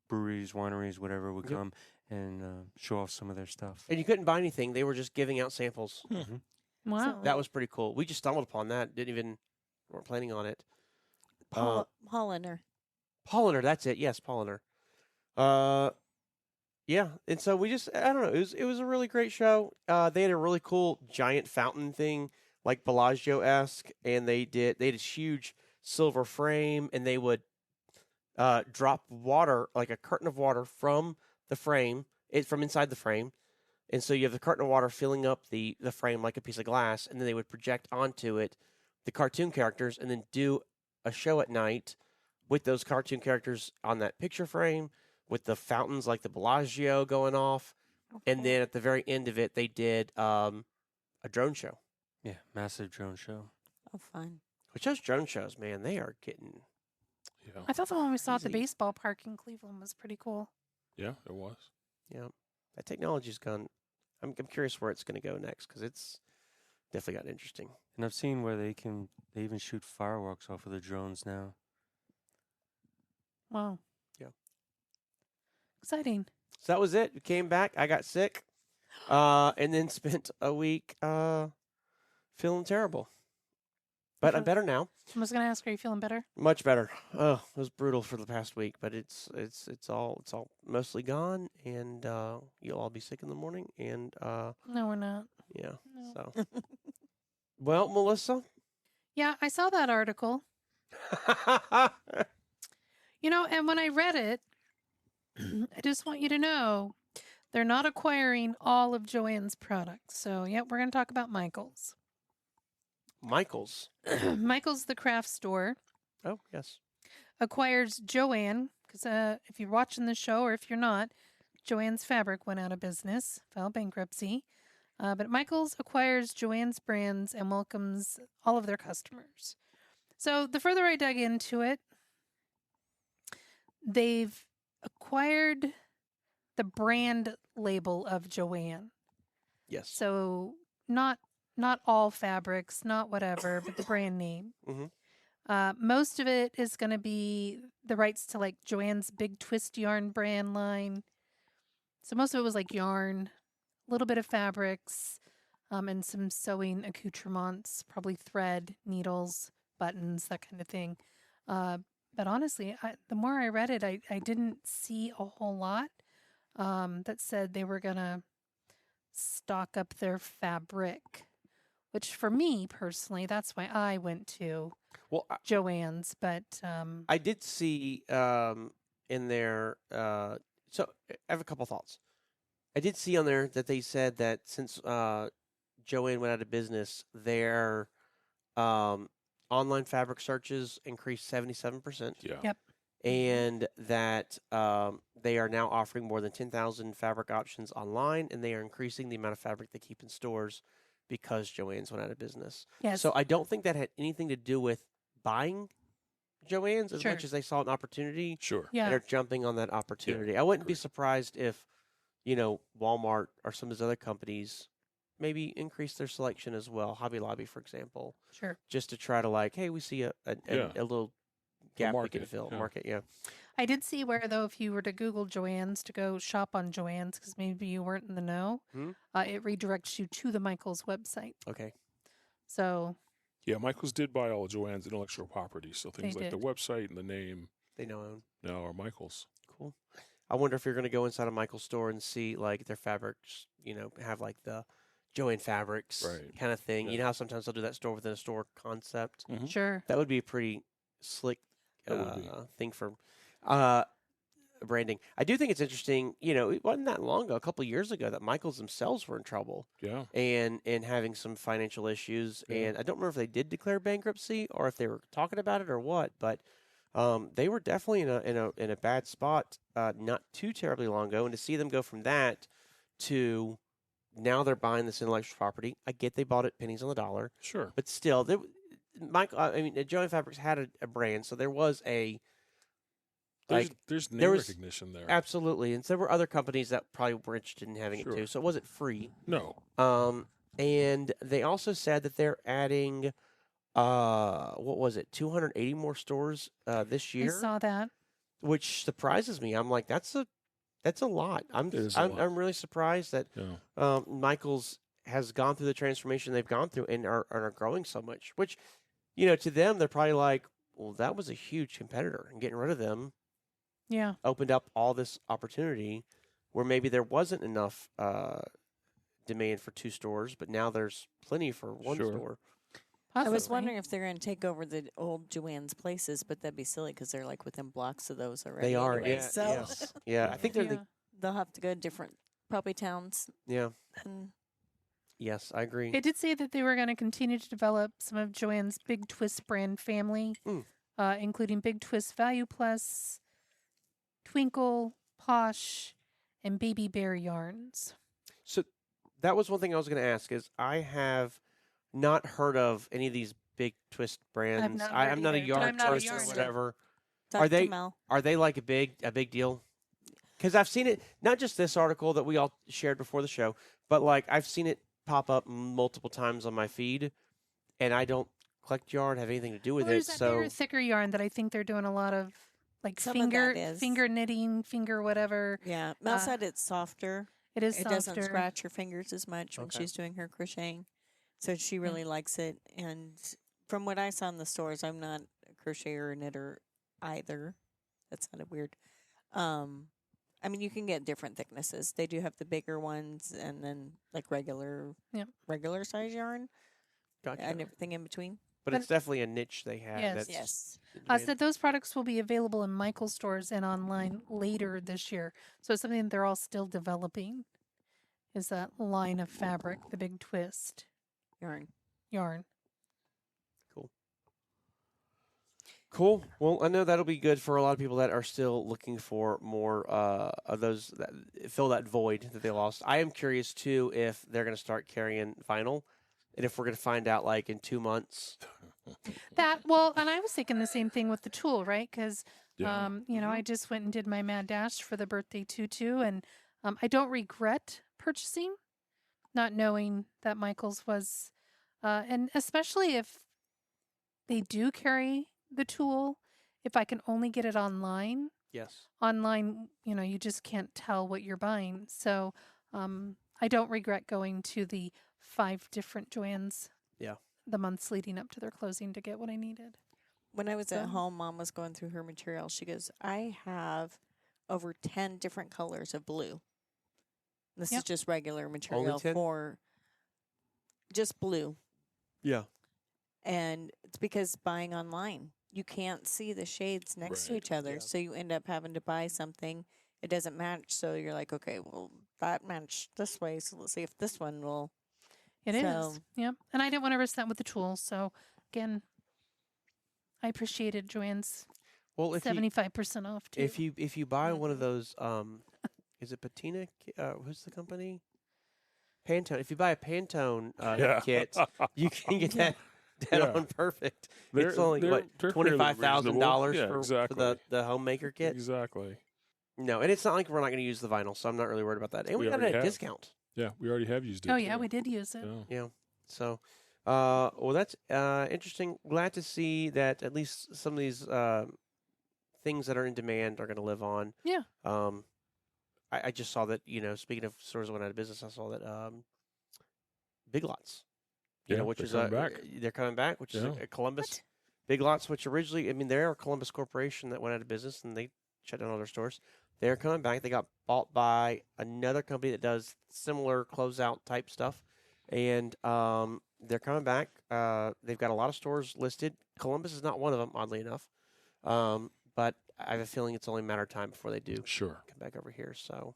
breweries, wineries, whatever would Yep. come and show off some of their stuff. you couldn't buy anything. They were just giving out samples. Mhm. Wow. That was pretty cool. We just stumbled upon that. Weren't planning on it. Hollander. Polliner, that's it. Yes, Polliner. Yeah, and so we just, I don't know, it was a really great show. They had a really cool giant fountain thing, like Bellagio-esque, and they had a huge silver frame, and they would drop water, like a curtain of water from the frame, from inside the frame, and so you have the curtain of water filling up the frame like a piece of glass, and then they would project onto it the cartoon characters, and then do a show at night with those cartoon characters on that picture frame, with the fountains like the Bellagio going off, and then at the very end of it, they did a drone show. Yeah, massive drone show. Oh, fun. Which those drone shows, man, they are getting. Yeah, I thought the one we saw at the Easy. baseball park in Cleveland was pretty cool. yeah, it was. Yeah, that technology's gone. I'm curious where it's going to go next because it's definitely got interesting. And I've seen where they even shoot fireworks off of the drones now. Wow. Yeah. Exciting. So that was it. We came back. I got sick, and then spent a week feeling terrible. But I'm better now. I was going to ask, are you feeling better? Much better. Oh, it was brutal for the past week, but it's all mostly gone, and you'll all be sick in the morning, and No, we're not. yeah. No. So, well, Melissa. Yeah, I saw that article. You know, and when I read it, I just want you to know they're not acquiring all of Joanne's products. So, yeah, we're going to talk about Michael's. Michael's. Michael's, the craft store, Oh, yes. acquires Joanne, because if you're watching the show or if you're not, Joanne's Fabric went out of business, filed bankruptcy. But Michael's acquires Joanne's brands and welcomes all of their customers. So the further I dug into it, they've acquired the brand label of Joanne. Yes. So not all fabrics, not whatever, but the brand name. Mhm. Most of it is going to be the rights to like Joanne's Big Twist Yarn brand line. So most of it was like yarn, a little bit of fabrics, and some sewing accoutrements, probably thread, needles, buttons, that kind of thing. But honestly, the more I read it, I didn't see a whole lot that said they were going to stock up their fabric, which for me personally, that's why I went to Well, Joanne's. But I did see in there. So I have a couple thoughts. I did see on there that they said that since Joanne went out of business, their online fabric searches increased 77%. Yeah. Yep. And that they are now offering more than 10,000 fabric options online, and they are increasing the amount of fabric they keep in stores because Joann's went out of business. Yes. So I don't think that had anything to do with buying Joann's as Sure. much as they saw an opportunity Sure. Yeah. and are jumping on that opportunity. I wouldn't be agree. surprised if, Walmart or some of those other companies maybe increase their selection as well. Hobby Lobby, for example, Sure. just to try to hey, we see a Yeah. little gap we can market, fill. yeah. Market, yeah. I did see where, though, if you were to Google Joann's to go shop on Joann's, because maybe you weren't in the know, it redirects you to the Michaels website. Okay. So Yeah, Michaels did buy all of Joanne's intellectual property, so things They like the did. website and the name They now own. now are Michaels. Cool. I wonder if you're going to go inside a Michael's store and see their fabrics, have the Joanne fabrics Right. kind of thing. Yeah. You know how sometimes they'll do that store within a store concept? Mhm. sure. That would be a pretty slick That would be. thing for branding. I do think it's interesting. It wasn't that long ago, a couple of years ago, that Michaels themselves were in trouble Yeah. and having some financial issues. Yeah. And I don't remember if they did declare bankruptcy or if they were talking about it or what, but they were definitely in a bad spot not too terribly long ago. And to see them go from that to now they're buying this intellectual property. I get they bought it pennies on the dollar, Sure. but still, Joanne Fabrics had a brand, so there was a There's name there was- recognition there. absolutely, and so there were other companies that probably were interested in having Sure. it too. So it wasn't free. No. And they also said that they're adding, what was it, 280 more stores this I year, saw that. which surprises me. I'm like, that's a lot. It is a lot. I'm really surprised that Yeah. Michaels has gone through the transformation they've gone through and are growing so much. Which, to them, they're probably like, well, that was a huge competitor, and getting rid of them Yeah. opened up all this opportunity where maybe there wasn't enough demand for 2 stores, but now there's plenty for 1 Sure. store. I was Possibly. wondering if they're going to take over the old Joanne's places, but that'd be silly because they're within blocks of those already. They are, anyway, yeah, So yes. Yeah, I think they're Yeah. they'll have to go to different probably towns. yeah, And yes, I agree. It did say that they were going to continue to develop some of Joanne's Big Twist brand family, including Big Twist Value Plus, Twinkle, Posh, and Baby Bear yarns. So that was one thing I was going to ask is I have not heard of any of these big twist brands. not I'm heard not a either, but yarn I'm not a person or yarn whatever. talk Are they- to Mel. Are they like a big deal? Because I've seen it, not just this article that we all shared before the show, but I've seen it pop up multiple times on my feed, and I don't collect yarn, have anything to do with Well, it. there's that So bigger, thicker yarn that I think they're doing a lot of, Some of that is. finger knitting, finger whatever. Yeah, Mel uh, said it's softer. It is It softer. doesn't scratch your fingers as much when Okay. she's doing her crocheting. So she really likes it. And from what I saw in the stores, I'm not a crocheter or knitter either. That sounded weird. I mean, you can get different thicknesses. They do have the bigger ones and then regular size yarn gotcha. and everything in between. But it's definitely a niche they have. Yes. That's Yes. in demand. Said those products will be available in Michael's stores and online later this year. So it's something that they're all still developing. Is that line of fabric, the Big Twist Yarn. yarn? Cool. Well, I know that'll be good for a lot of people that are still looking for more of those that fill that void that they lost. I am curious too if they're going to start carrying vinyl, and if we're going to find out in 2 months. And I was thinking the same thing with the tulle, right? Because Yeah. I just went and did my mad dash for the birthday tutu, and I don't regret purchasing, not knowing that Michael's was, and especially if they do carry the tulle, if I can only get it online. Yes. Online, you just can't tell what you're buying. So I don't regret going to the 5 different Joann's. Yeah. The months leading up to their closing to get what I needed. When I was at So- home, Mom was going through her material. She goes, I have over 10 different colors of blue. This is Yep. just regular material 10? for just blue. Yeah. And it's because buying online, you can't see the shades next to Right, each other. yeah. So you end up having to buy something. It doesn't match. So you're like, okay, well, that matched this way. So let's see if this one will. It is. So- Yep. And I didn't want to risk that with the tools. So again, I appreciated Joanne's Well, if you 75% off too. if you buy one of Mhm. those, is it Patina? Who's the company? Pantone. If you buy a Pantone Yeah. kit, you can get Yeah. that dead Yeah. on perfect. They're- It's only they're fairly $25,000 reasonable. Yeah, for exactly. the homemaker kit. Exactly. No, and it's not like we're not going to use the vinyl, so I'm not really worried about that. And we got it already at a have. discount. Yeah, we already have used it. Oh yeah, too. we did use it. Yeah. Yeah. So, well, that's interesting. Glad to see that at least some of these things that are in demand are going to live on. Yeah. I just saw that, speaking of stores that went out of business, I saw that Big Lots, Yeah, which they're is coming back. they're coming back, which is Yeah. a Columbus. What? Big Lots, which originally, they're a Columbus corporation that went out of business and they shut down all their stores. They're coming back. They got bought by another company that does similar closeout type stuff, and they're coming back. They've got a lot of stores listed. Columbus is not one of them, oddly enough, but I have a feeling it's only a matter of time before they do Sure. come back over here. So,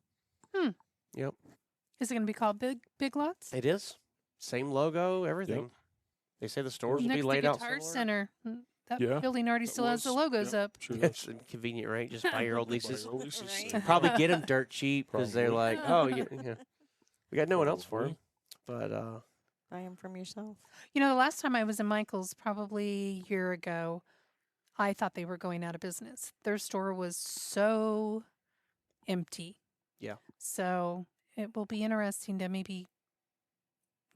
Is it going to be called Big Lots? it is same logo, everything. They say the stores will Next be to laid out Guitar similar. Center. That Yeah, building already that still has the was- logos yep. up. Sure It's does. convenient, right? Just buy your old leases. Buy your old leases. Right. Probably get them dirt cheap because they're Probably. like, oh, we got no one else for Probably. them. But Buy them from yourself. The last time I was in Michael's, probably a year ago, I thought they were going out of business. Their store was so empty. Yeah. So it will be interesting to maybe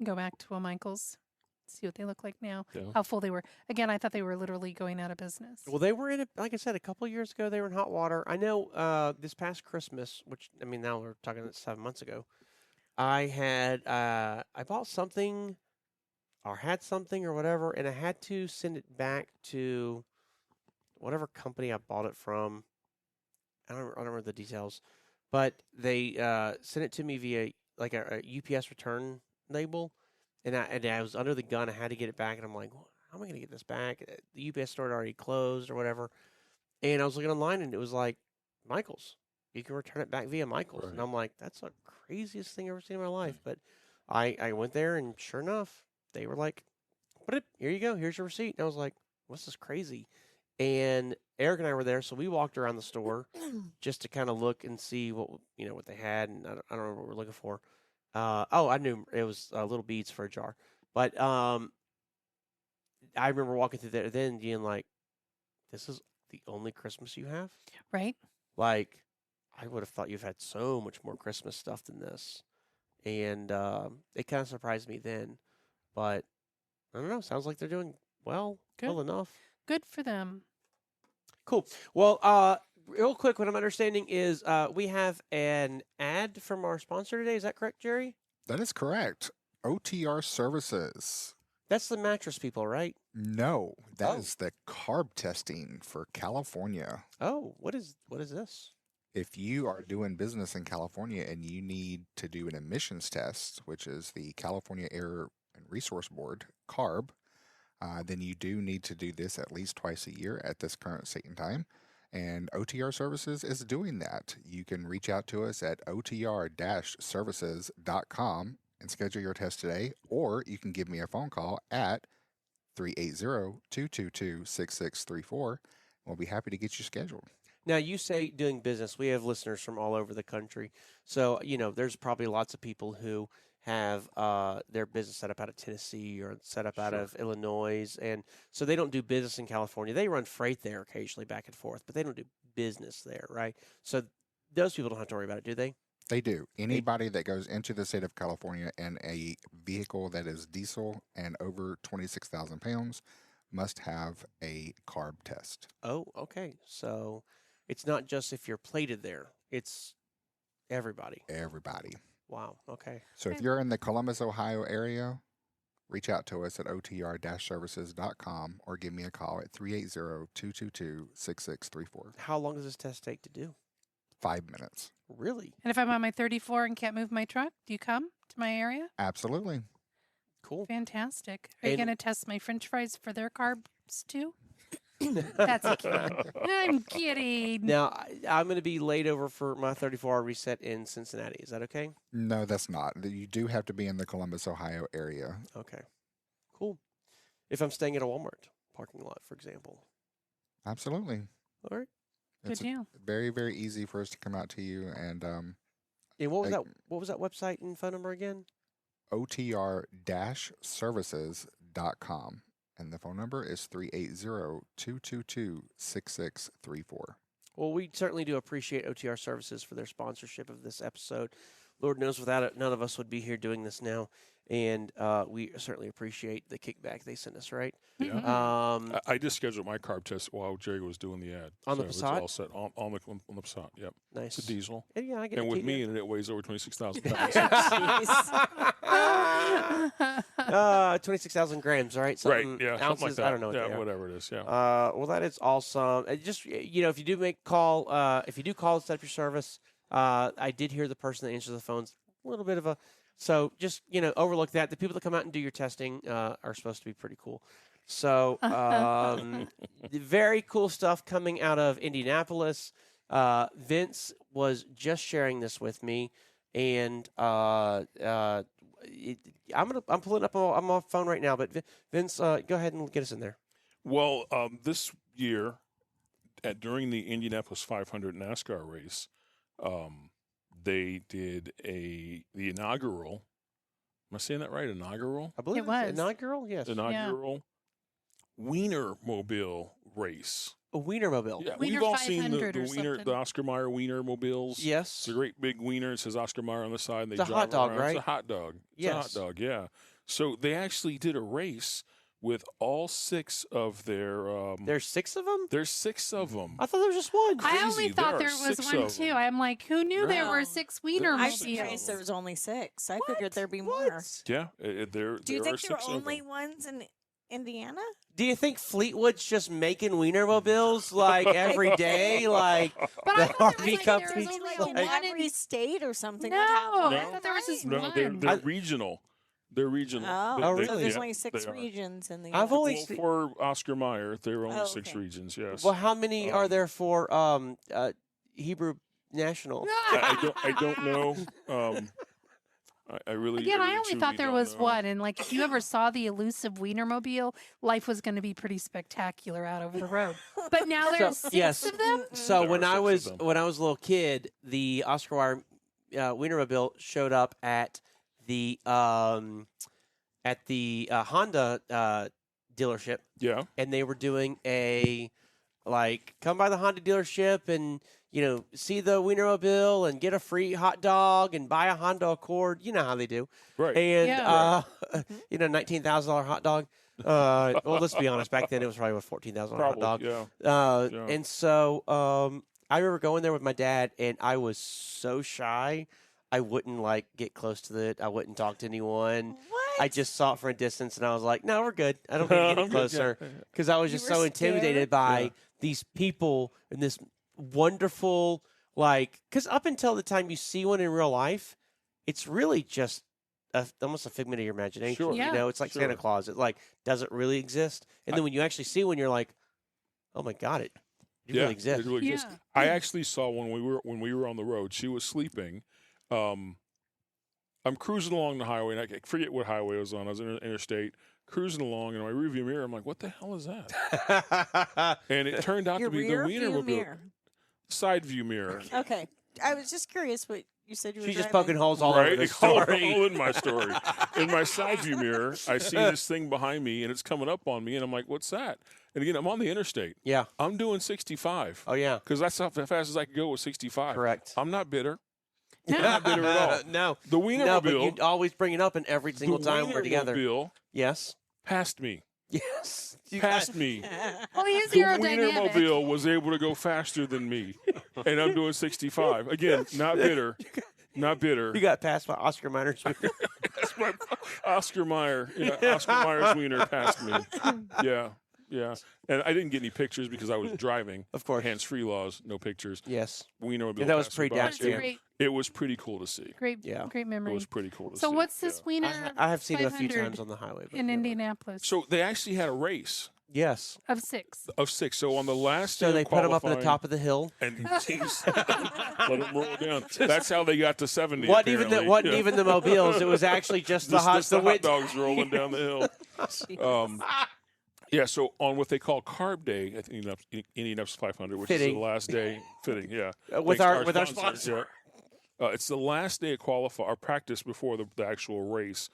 go back to a Michael's, see what they look like now, Yeah. how full they were. Again, I thought they were literally going out of business. well, they were in it. Like I said, a couple of years ago, they were in hot water. I know this past Christmas, which now we're talking 7 months ago. I had I bought something, or had something, or whatever, and I had to send it back to whatever company I bought it from. I don't remember the details, but they sent it to me via like a UPS return label, and I was under the gun. I had to get it back, and I'm like, well, how am I going to get this back? The UPS store had already closed or whatever, and I was looking online, and it was like Michael's. You can return it back via Michael's, and Right. I'm like, that's the craziest thing I've ever seen in my life. But I went there, and sure enough, they were like, here you go, here's your receipt. And I was like, what's this crazy? And Eric and I were there, so we walked around the store just to kind of look and see what they had, and I don't remember what we were looking for. I knew it was little beads for a jar, but I remember walking through there then being like, "This is the only Christmas you have?" Right? Like, I would have thought you've had so much more Christmas stuff than this, and it kind of surprised me then. But I don't know. Sounds like they're doing well enough. Good for them. Cool. Well, real quick, what I'm understanding is we have an ad from our sponsor today. Is that correct, Jerry? That is correct. OTR Services. That's the mattress people, right? No, that Oh. is the carb testing for California. Oh, what is this? If you are doing business in California and you need to do an emissions test, which is the California Air and Resource Board, CARB, then you do need to do this at least twice a year at this current state and time. And OTR Services is doing that. You can reach out to us at otr-services.com and schedule your test today, or you can give me a phone call at 380-222-6634. We'll be happy to get you scheduled. Now, you say doing business. We have listeners from all over the country. So, there's probably lots of people who have their business set up out of Tennessee or set up out Sure. of Illinois. And so they don't do business in California. They run freight there occasionally back and forth, but they don't do business there, right? So those people don't have to worry about it, do they? They do. Anybody that goes into the state of California in a vehicle that is diesel and over 26,000 pounds must have a carb test. Oh, okay. So it's not just if you're plated there. It's everybody. Everybody. Wow. Okay. So if Okay. you're in the Columbus, Ohio area, reach out to us at otr-services.com or give me a call at 380-222-6634. How long does this test take to do? 5 minutes. Really? And if I'm on my 34 and can't move my truck, do you come to my area? Absolutely. Cool. Fantastic. Are you And- going to test my french fries for their carbs too? That's a kid. I'm kidding. Now, I'm going to be laid over for my 34-hour reset in Cincinnati. Is that okay? No, that's not. You do have to be in the Columbus, Ohio area. Okay. Cool. If I'm staying at a Walmart parking lot, for example. Absolutely. All right. Good It's deal. very, very easy for us to come out to you. And And what was Like- that? What was that website and phone number again? OTR-services.com. And the phone number is 380-222-6634. Well, we certainly do appreciate OTR Services for their sponsorship of this episode. Lord knows without it, none of us would be here doing this now. And we certainly appreciate the kickback they send us, right? Yeah. Mhm. I just scheduled my carb test while Jerry was doing the ad. On the It's Passat? all set on the Passat. Yep. Nice. It's a diesel. And yeah, I get And it. with me in it, it weighs over 26,000 pounds. 26,000 grams, all right? Right. Something, Yeah. ounces, Something like that. I don't know what yeah. they are. Whatever it is. Yeah. Well, that is awesome. Just if you do if you do call and set up your service, I did hear the person that answers the phones a little bit of a. So just overlook that. The people that come out and do your testing are supposed to be pretty cool. So very cool stuff coming out of Indianapolis. Vince was just sharing this with me, and I'm pulling up. I'm on my phone right now, but Vince, go ahead and get us in there. Well, this year, during the Indianapolis 500 NASCAR race, they did the inaugural. Am I saying that right? Inaugural? I believe It was. inaugural. Yes, Inaugural Wienermobile race. a Wienermobile. Yeah, Wiener we've all seen 500 the or Wiener, something. the Oscar Mayer Wienermobiles. Yes. It's a great big wiener. It says Oscar Mayer on the side. And they It's a drive hot dog, around. right? It's a hot dog. It's Yes. a hot dog, yeah. So they actually did a race with all 6 of their. There's 6 of them. There's 6 of them. I thought there was just one. I only Crazy. thought There there are was 6 one of too. them. I'm like, who knew there were No. 6 Wiener There are I'm 6 surprised of there them. was only 6. I What? figured there'd be more. What? Yeah, there. Do you there are think there 6 were of only them. ones in Indiana? Do you think Fleetwood's just making Wienermobiles like every day? Like But the I thought RV there was company? only Like like in one every in. state or something. No, would have one. I thought there was just No, one. they're regional. They're regional. Oh, Oh, They- so really? there's yeah, only 6 they are. regions in the. I've only Well, seen- for Oscar Mayer, there are only Oh, 6 okay. regions. Yes. Well, how many are Um, there for Hebrew National? I don't know. I really. Again, I really only truly thought there don't was know. one, and like if you ever saw the elusive Wienermobile, life was going to be pretty spectacular out over the road. But now there's 6 yes. of them. So There when are I 6 of them. was a little kid, the Oscar Mayer Wienermobile showed up at the Honda dealership, Yeah. and they were doing a come by the Honda dealership and see the Wienermobile and get a free hot dog and buy a Honda Accord. You know how they do. Right. And Yeah. $19,000 hot dog. Well, let's be honest. Back then, it was probably a $14,000 hot Probably. dog. Yeah. Yeah. And so I remember going there with my dad, and I was so shy. I wouldn't get close to it. I wouldn't talk to anyone. What? I just saw it from a distance, and I was like, "No, we're good. I don't need to I'm get good, closer," yeah. because I was You just were so intimidated scared? by Yeah. these people and this wonderful, because up until the time you see one in real life, it's really just almost a figment of your imagination. Sure. Yeah. It's like Sure. Santa Claus. It doesn't really exist, and then when you actually see one, you're like, "Oh my god, it Yeah, really exists." It really exists. Yeah. I actually saw when we were on the road. She was sleeping. I'm cruising along the highway, and I forget what highway I was on. I was in interstate, cruising along, and in my rearview mirror, I'm like, "What the hell is that?" And it turned out Your to be rear the view Wienermobile mirror. side view mirror. Okay, I was just curious what you said you were. She's just driving. poking holes all over Right, this all story. in my story. In my side view mirror, I see this thing behind me, and it's coming up on me, and I'm like, "What's that?" And again, I'm on the interstate. Yeah. I'm doing 65 Oh yeah. because that's how fast as I could go with 65. Correct. I'm not bitter. I'm not bitter at all. No. The No, but Wienermobile, you always bring it up in every single the time we're together. Wienermobile Yes. passed me. Yes. Passed me. Well, he is The aerodynamic. Wienermobile was able to go faster than me, and I'm doing 65. Again, not bitter. Not bitter. You got passed by Oscar Miners. That's my Oscar Mayer. Yeah, Oscar Mayer's wiener passed me. Yeah, yeah. And I didn't get any pictures because I was driving. Of course. Hands-free laws, no pictures. Yes. Wienermobile. And that was passed me by. That's pre-dash, a yeah. great, It was pretty cool to see. great, Yeah. great It memory. was pretty cool to see. So what's this yeah. Wiener I have seen it a few 500 times on the highway. But in yeah. Indianapolis? So they actually had a race Yes. of 6. Of 6. So on the last day So of they put them up at the qualifying- top of the hill. and teams let them roll down. That's how they got to 70. Wasn't even the mobiles. It was actually just the hot hot dogs rolling down the hill. Jeez. Yeah, so on what they call Carb Day at Indianapolis 500, which Fitting. is the last day, fitting, yeah. With Thanks, our sponsor. yeah. It's the last day of our practice before the actual race.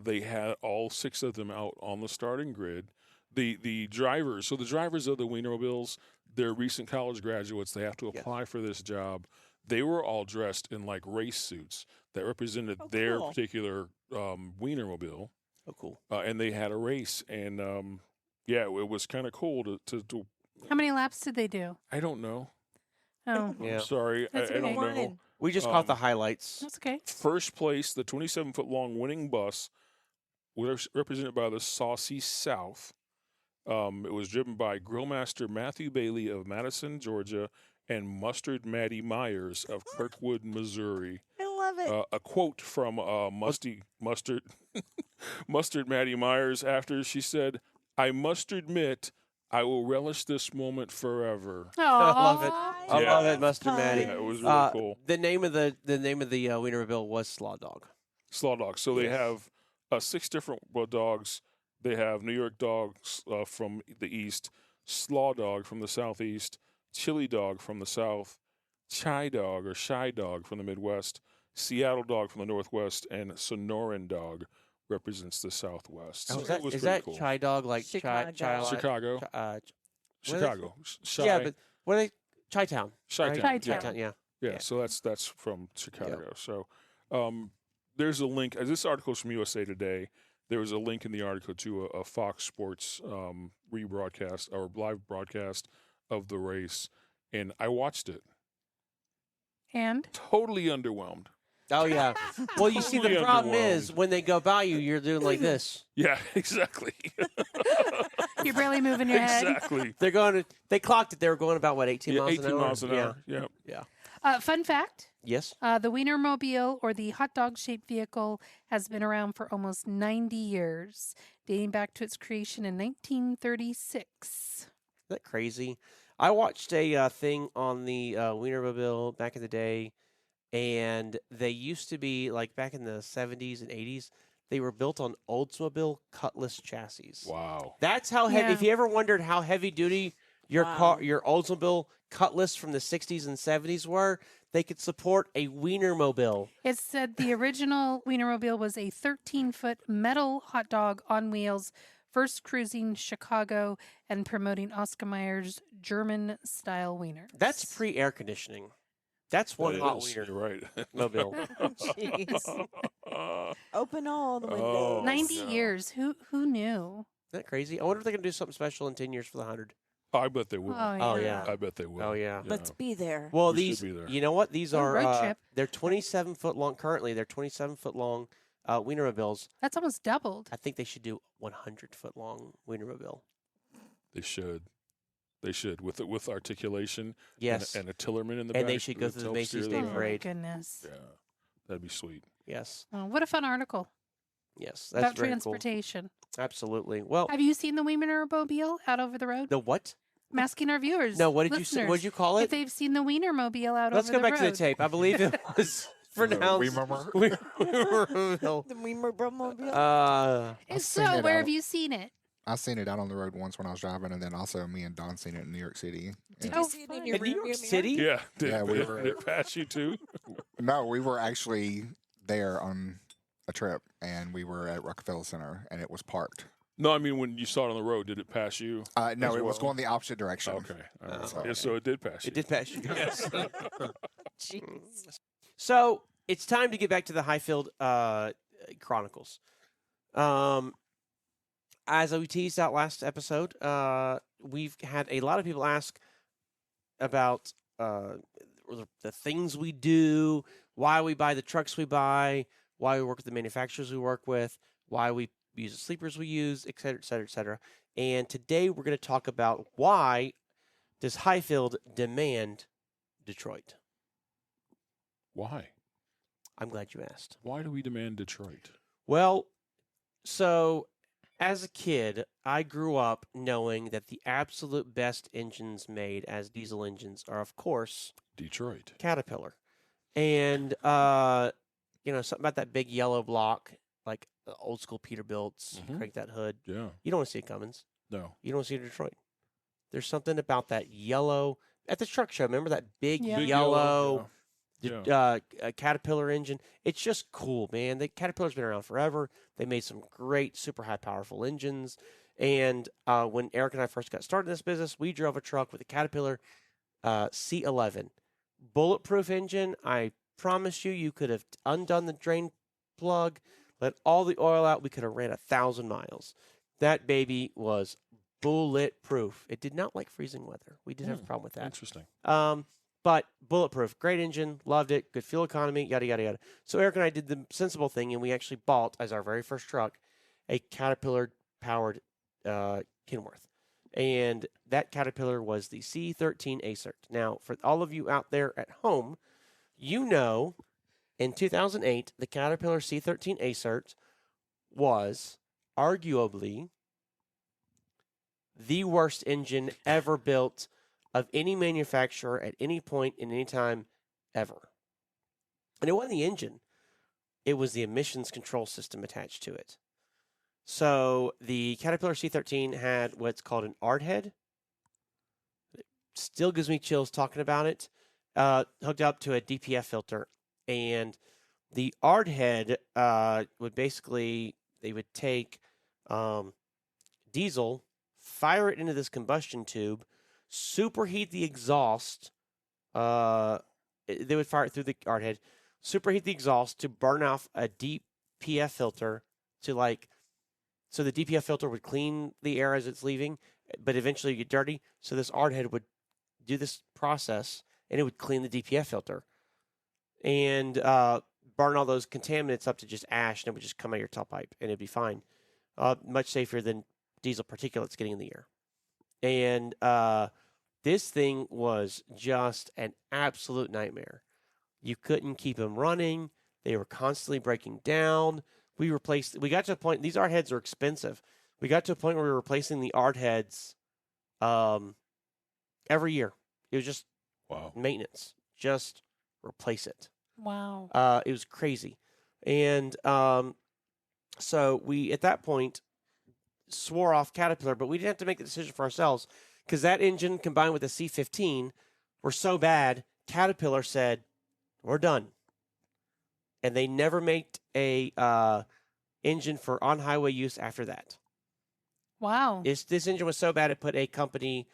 They had all 6 of them out on the starting grid. The drivers, so the drivers of the Wienermobiles, they're recent college graduates. They have to apply for this job. They were all dressed in like race suits that represented their cool. particular Wienermobile. Oh, cool. And they had a race, and it was kind of cool to. How many laps did they do? I don't know. Oh, Yeah. I'm sorry, That's I don't okay. know. We just caught the highlights. that's okay. First place, the 27-foot-long winning bus, was represented by the Saucy South. It was driven by Grillmaster Matthew Bailey of Madison, Georgia, and Mustard Maddie Myers of Kirkwood, Missouri. I love it. A quote from Mustard Maddie Myers after she said, "I must admit, I will relish this moment forever." I love it. I Yeah. love it, Mustard Maddie. Yeah, it was really cool. The name of the Wienermobile was Slaw Dog. Slaw Dogs. So they have 6 different dogs. They have New York Dogs from the east, Slaw Dog from the southeast, Chili Dog from the south, Chai Dog or Shy Dog from the Midwest, Seattle Dog from the northwest, and Sonoran Dog represents the southwest. Oh, So it was is pretty that cool. Chai Dog like Chicago. Chicago. Chicago. Shy, Yeah, but what are they? Chi-Town. Chi-Town. Chi-Town. Yeah. Chi-Town, yeah. Yeah, so that's from Chicago. So there's a link. This article is from USA Today. There was a link in the article to a Fox Sports rebroadcast or live broadcast of the race, and I watched it. And Totally underwhelmed. Oh, yeah. Well, you see, the Totally problem is underwhelmed. when they go by you, you're doing like this. Yeah, exactly. you're barely moving your head. Exactly. They clocked it. They were going about, what, 18 Yeah, miles 18 an hour? miles an hour. Yeah. Yeah. Fun fact. Yes. The Wienermobile, or the hot dog shaped vehicle, has been around for almost 90 years, dating back to its creation in 1936. Isn't that crazy? I watched a thing on the Wienermobile back in the day, and they used to be, like back in the 70s and 80s, they were built on Oldsmobile Cutlass chassis. Wow. That's how heavy. Yeah. If you ever wondered how heavy duty your Wow. your Oldsmobile Cutlass from the 60s and 70s were, they could support a Wienermobile. It said the original Wienermobile was a 13-foot metal hot dog on wheels, first cruising Chicago and promoting Oscar Mayer's German-style wieners. That's pre-air conditioning. That's one That hot is, wiener You're right. mobile. Jeez. Open all the windows. Oh, 90 no. years. Who knew? Isn't that crazy? I wonder if they're going to do something special in 10 years for the 100. I bet they will. Oh, yeah. I bet they will. Oh, yeah. Let's be there. Well, We should these, be there. you know what? These Oh, are, road trip. they're 27-foot long. Currently, they're 27-foot long Wienermobiles. That's almost doubled. I think they should do 100-foot long Wienermobile. They should. They should with articulation. Yes. And a Tillerman in the back. And they should go to through the help Macy's steer Day Oh, them. my Parade. goodness. Yeah, that'd be sweet. Yes. Oh, what a fun article Yes. That's about very transportation. cool. Absolutely. Well, Have you seen the Wienermobile out over the road? the what? I'm asking our viewers. No, what did you say? listeners, What did you call If it? they've seen the Wienermobile out Let's over go the back road. to the tape. I believe it was pronounced Wienermobile. The Wienermobile. If I've so, seen it where out- have you seen it? I've seen it out on the road once when I was driving, and then also me and Don seen it in New York City. Did And- you Oh, see it in fun. your In New York rearview City? Yeah. Did, Yeah, we did, were- did it pass you too? No, we were actually there on a trip, and we were at Rockefeller Center, and it was parked. No, I mean when you saw it on the road, did it pass you? No, As it was well? going the opposite direction. Okay. All right. Oh, Yeah, so it did pass you. It did pass you. Yes. Jeez. So it's time to get back to the Hyfield Chronicles. As we teased out last episode, we've had a lot of people ask about the things we do, why we buy the trucks we buy, why we work with the manufacturers we work with, why we use the sleepers we use, et cetera, et cetera, et cetera. And today we're going to talk about why does Hyfield demand Detroit? Why? I'm glad you asked. Why do we demand Detroit? Well, so as a kid, I grew up knowing that the absolute best engines made as diesel engines are, of course, Detroit. Caterpillar. And, something about that big yellow block, like old school Peterbilts, Mhm. crank that hood. Yeah. You don't want to see it Cummins. No. You don't want to see it Detroit. There's something about that yellow. At the truck show, remember that big Yeah. Big yellow Yeah. Caterpillar engine? It's just cool, man. The Caterpillar's been around forever. They made some great, super high powerful engines. And when Eric and I first got started in this business, we drove a truck with a Caterpillar C11. Bulletproof engine. I promise you, you could have undone the drain plug, let all the oil out. We could have ran 1,000 miles. That baby was bulletproof. It did not like freezing weather. We did have a problem with that. Interesting. But bulletproof, great engine, loved it, good fuel economy, yada, yada, yada. So Eric and I did the sensible thing, and we actually bought, as our very first truck, a Caterpillar-powered Kenworth. And that Caterpillar was the C13 Acert. Now, for all of you out there at home, you know in 2008, the Caterpillar C13 Acert was arguably the worst engine ever built of any manufacturer at any point in any time ever. And it wasn't the engine. It was the emissions control system attached to it. So the Caterpillar C13 had what's called an ARD head. It still gives me chills talking about it. Hooked up to a DPF filter. And the ARD head would basically, they would take diesel, fire it into this combustion tube, superheat the exhaust. They would fire it through the ARD head, superheat the exhaust to burn off a DPF filter so the DPF filter would clean the air as it's leaving, but eventually you get dirty. So this ARD head would do this process, and it would clean the DPF filter and burn all those contaminants up to just ash, and it would just come out of your tailpipe, and it'd be fine. Much safer than diesel particulates getting in the air. And this thing was just an absolute nightmare. You couldn't keep them running. They were constantly breaking down. We got to a point, these ARD heads are expensive. We got to a point where we were replacing the ARD heads every year. It was just maintenance. Just replace it. Wow. It was crazy. And so we, at that point, swore off Caterpillar, but we didn't have to make the decision for ourselves because that engine combined with the C15 were so bad, Caterpillar said, we're done. And they never made a engine for on-highway use after that. Wow. This engine was so bad it put a company,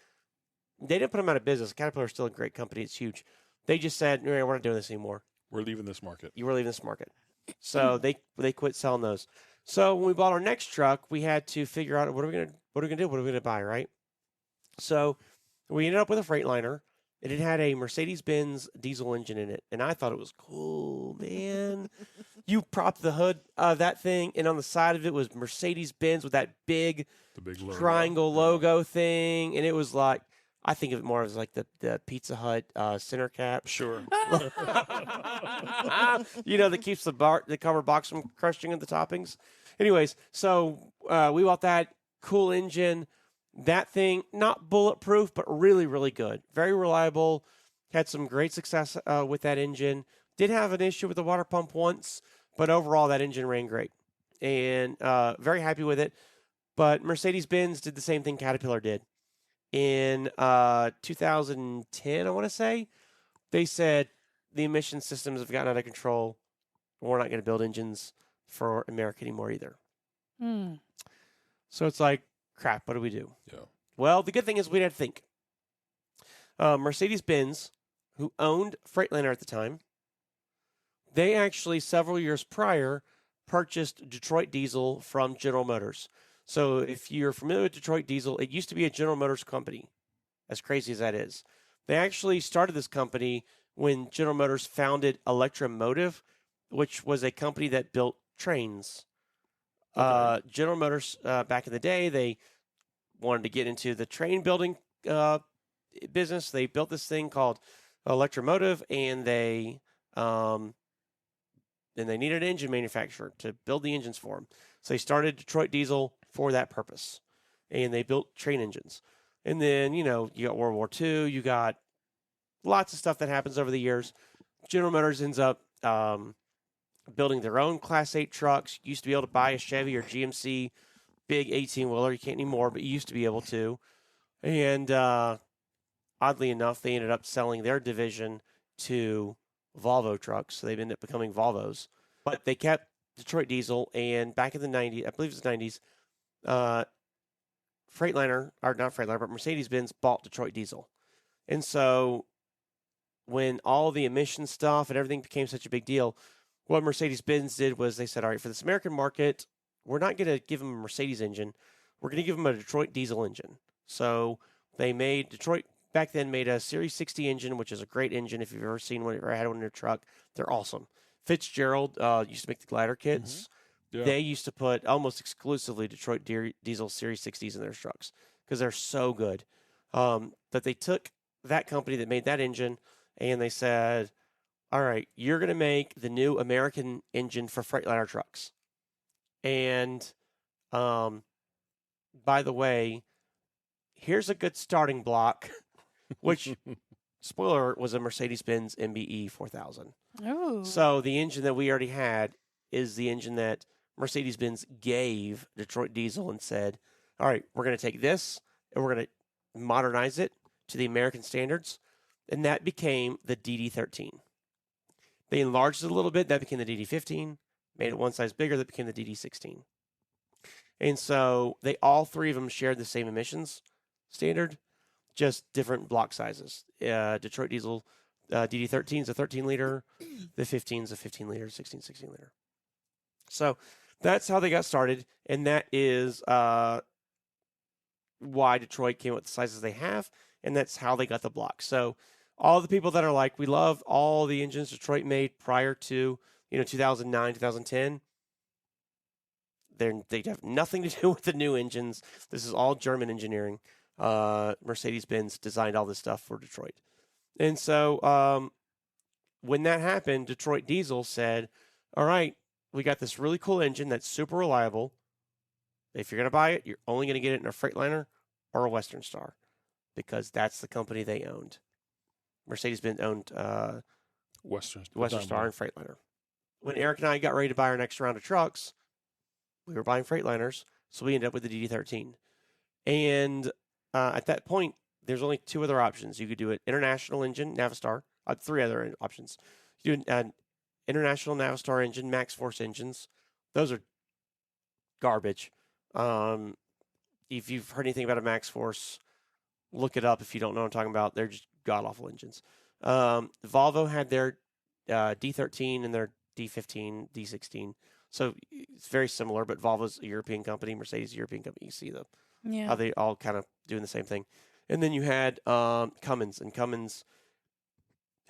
they didn't put them out of business. Caterpillar's still a great company. It's huge. They just said, we're not doing this anymore. We're leaving this market. You were leaving this market. So they quit selling those. So when we bought our next truck, we had to figure out what are we gonna do? What are we gonna buy, right? So we ended up with a Freightliner. It had a Mercedes-Benz diesel engine in it, and I thought it was cool, man. You propped the hood of that thing, and on the side of it was Mercedes-Benz with that big logo. triangle logo thing, and it was like, I think of it more as like the Pizza Hut center cap. Sure. That keeps the cover box from crushing the toppings. Anyways, so we bought that cool engine. That thing, not bulletproof, but really, really good. Very reliable. Had some great success with that engine. Did have an issue with the water pump once, but overall that engine ran great. And very happy with it. But Mercedes-Benz did the same thing Caterpillar did. In 2010, I want to say, they said the emission systems have gotten out of control. We're not going to build engines for America anymore either. So it's like, crap, what do we do? Yeah. Well, the good thing is we had to think. Mercedes-Benz, who owned Freightliner at the time, they actually, several years prior, purchased Detroit Diesel from General Motors. So if you're familiar with Detroit Diesel, it used to be a General Motors company, as crazy as that is. They actually started this company when General Motors founded Electromotive, which was a company that built trains. Okay. General Motors, back in the day, they wanted to get into the train building business. They built this thing called Electromotive, and they needed an engine manufacturer to build the engines for them. So they started Detroit Diesel, for that purpose. And they built train engines. And then, you got World War II, you got lots of stuff that happens over the years. General Motors ends up building their own Class 8 trucks. You used to be able to buy a Chevy or GMC big 18-wheeler. You can't anymore, but you used to be able to. And oddly enough, they ended up selling their division to Volvo trucks. So they've ended up becoming Volvos. But they kept Detroit Diesel, and back in the 90s, I believe it was the 90s, but Mercedes-Benz bought Detroit Diesel. And so when all the emission stuff and everything became such a big deal, what Mercedes-Benz did was they said, all right, for this American market, we're not going to give them a Mercedes engine. We're going to give them a Detroit Diesel engine. So Detroit back then made a Series 60 engine, which is a great engine. If you've ever seen one or had one in your truck, they're awesome. Fitzgerald used to make the glider kits. Yeah. They used to put almost exclusively Detroit Diesel Series 60s in their trucks because they're so good. But they took that company that made that engine and they said, all right, you're going to make the new American engine for Freightliner trucks. And by the way, here's a good starting block, which, spoiler, was a Mercedes-Benz MBE 4000. Oh. So the engine that we already had is the engine that Mercedes-Benz gave Detroit Diesel and said, all right, we're going to take this and we're going to modernize it to the American standards. And that became the DD13. They enlarged it a little bit. That became the DD15. Made it one size bigger. That became the DD16. And so all three of them shared the same emissions standard, just different block sizes. Detroit Diesel DD13 is a 13-liter. The 15 is a 15-liter, 16-liter. So that's how they got started, and that is why Detroit came with the sizes they have, and that's how they got the block. So all the people that are like, we love all the engines Detroit made prior to 2009, 2010, they have nothing to do with the new engines. This is all German engineering. Mercedes-Benz designed all this stuff for Detroit. And so when that happened, Detroit Diesel said, all right, we got this really cool engine that's super reliable. If you're going to buy it, you're only going to get it in a Freightliner or a Western Star because that's the company they owned. Mercedes-Benz owned Western Star and Freightliner. When Eric and I got ready to buy our next round of trucks, we were buying Freightliners, so we ended up with the DD13. And at that point, there's only two other options. You could do an international engine, Navistar, three other options. You do an international Navistar engine, Max Force engines. Those are garbage. If you've heard anything about a Max Force, look it up if you don't know what I'm talking about. They're just god-awful engines. Volvo had their D13 and their D15, D16. So it's very similar, but Volvo's a European company, Mercedes a European company. You see how they all kind of doing the same thing. And then you had Cummins, and Cummins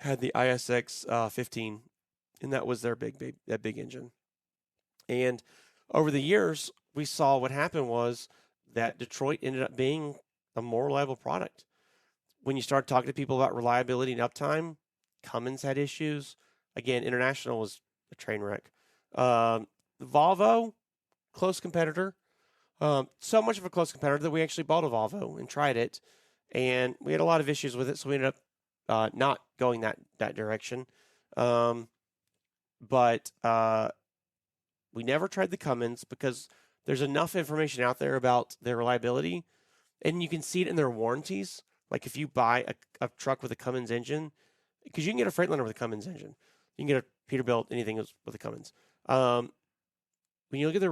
had the ISX 15, and that was their big engine. And over the years, we saw what happened was that Detroit ended up being a more reliable product. When you start talking to people about reliability and uptime, Cummins had issues. Again, International was a train wreck. Volvo, close competitor. So much of a close competitor that we actually bought a Volvo and tried it, and we had a lot of issues with it, so we ended up not going that direction. But we never tried the Cummins because there's enough information out there about their reliability, and you can see it in their warranties. Like if you buy a truck with a Cummins engine, because you can get a Freightliner with a Cummins engine, you can get a Peterbilt, anything with a Cummins. When you look at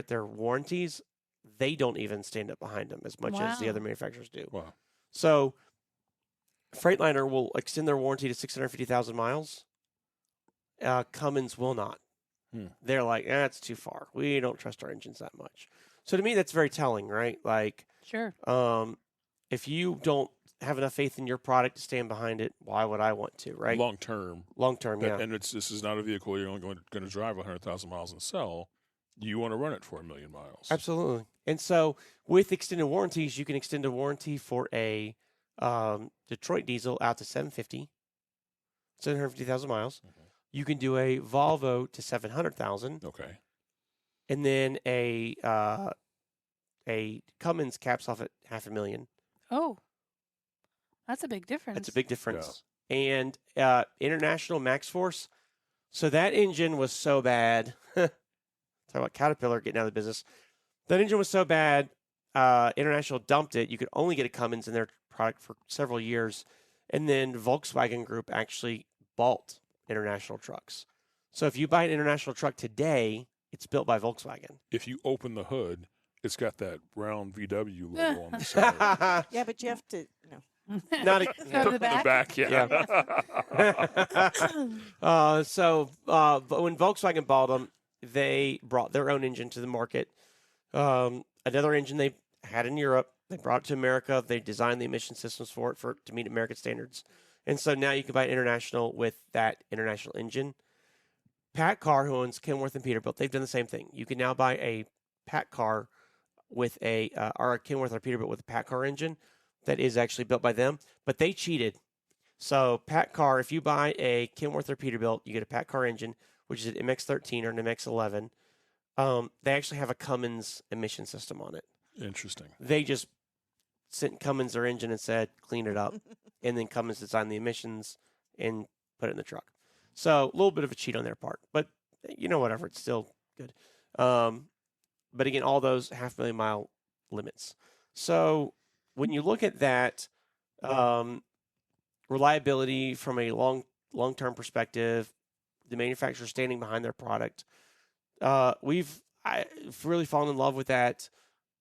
their warranties, they don't even stand up behind them as much as the other manufacturers do. Wow. So Freightliner will extend their warranty to 650,000 miles. Cummins will not. They're like, it's too far. We don't trust our engines that much. So to me, that's very telling, right? Like, Sure. If you don't have enough faith in your product to stand behind it, why would I want to, right? Long term, yeah. And this is not a vehicle you're only going to drive 100,000 miles and sell. You want to run it for 1 million miles. Absolutely. And so with extended warranties, you can extend a warranty for a Detroit diesel out to 750,000 miles. Okay. You can do a Volvo to 700,000. Okay. And then a a Cummins caps off at $500,000. Oh, that's a big difference. That's a big difference. And International Max Force. So that engine was so bad. Talk about Caterpillar getting out of the business. That engine was so bad. International dumped it. You could only get a Cummins in their product for several years. And then Volkswagen Group actually bought International trucks. So if you buy an International truck today, it's built by Volkswagen. If you open the hood, it's got that round VW logo on the side. Yeah, but you have to, Not Go to the back. back, yeah. But when Volkswagen bought them, they brought their own engine to the market. Another engine they had in Europe, they brought it to America. They designed the emission systems for it to meet American standards. And so now you can buy an International with that International engine. Pat Carr, who owns Kenworth and Peterbilt, they've done the same thing. You can now buy a Pat Carr with or a Kenworth or Peterbilt with a Pat Carr engine that is actually built by them, but they cheated. So Pat Carr, if you buy a Kenworth or Peterbilt, you get a Pat Carr engine, which is an MX-13 or an MX-11. They actually have a Cummins emission system on it. Interesting. They just sent Cummins their engine and said, clean it up. And then Cummins designed the emissions and put it in the truck. So a little bit of a cheat on their part, but whatever, it's still good. But again, all those 500,000 mile limits. So when you look at that, reliability from a long-term perspective, the manufacturer standing behind their product, I've really fallen in love with that.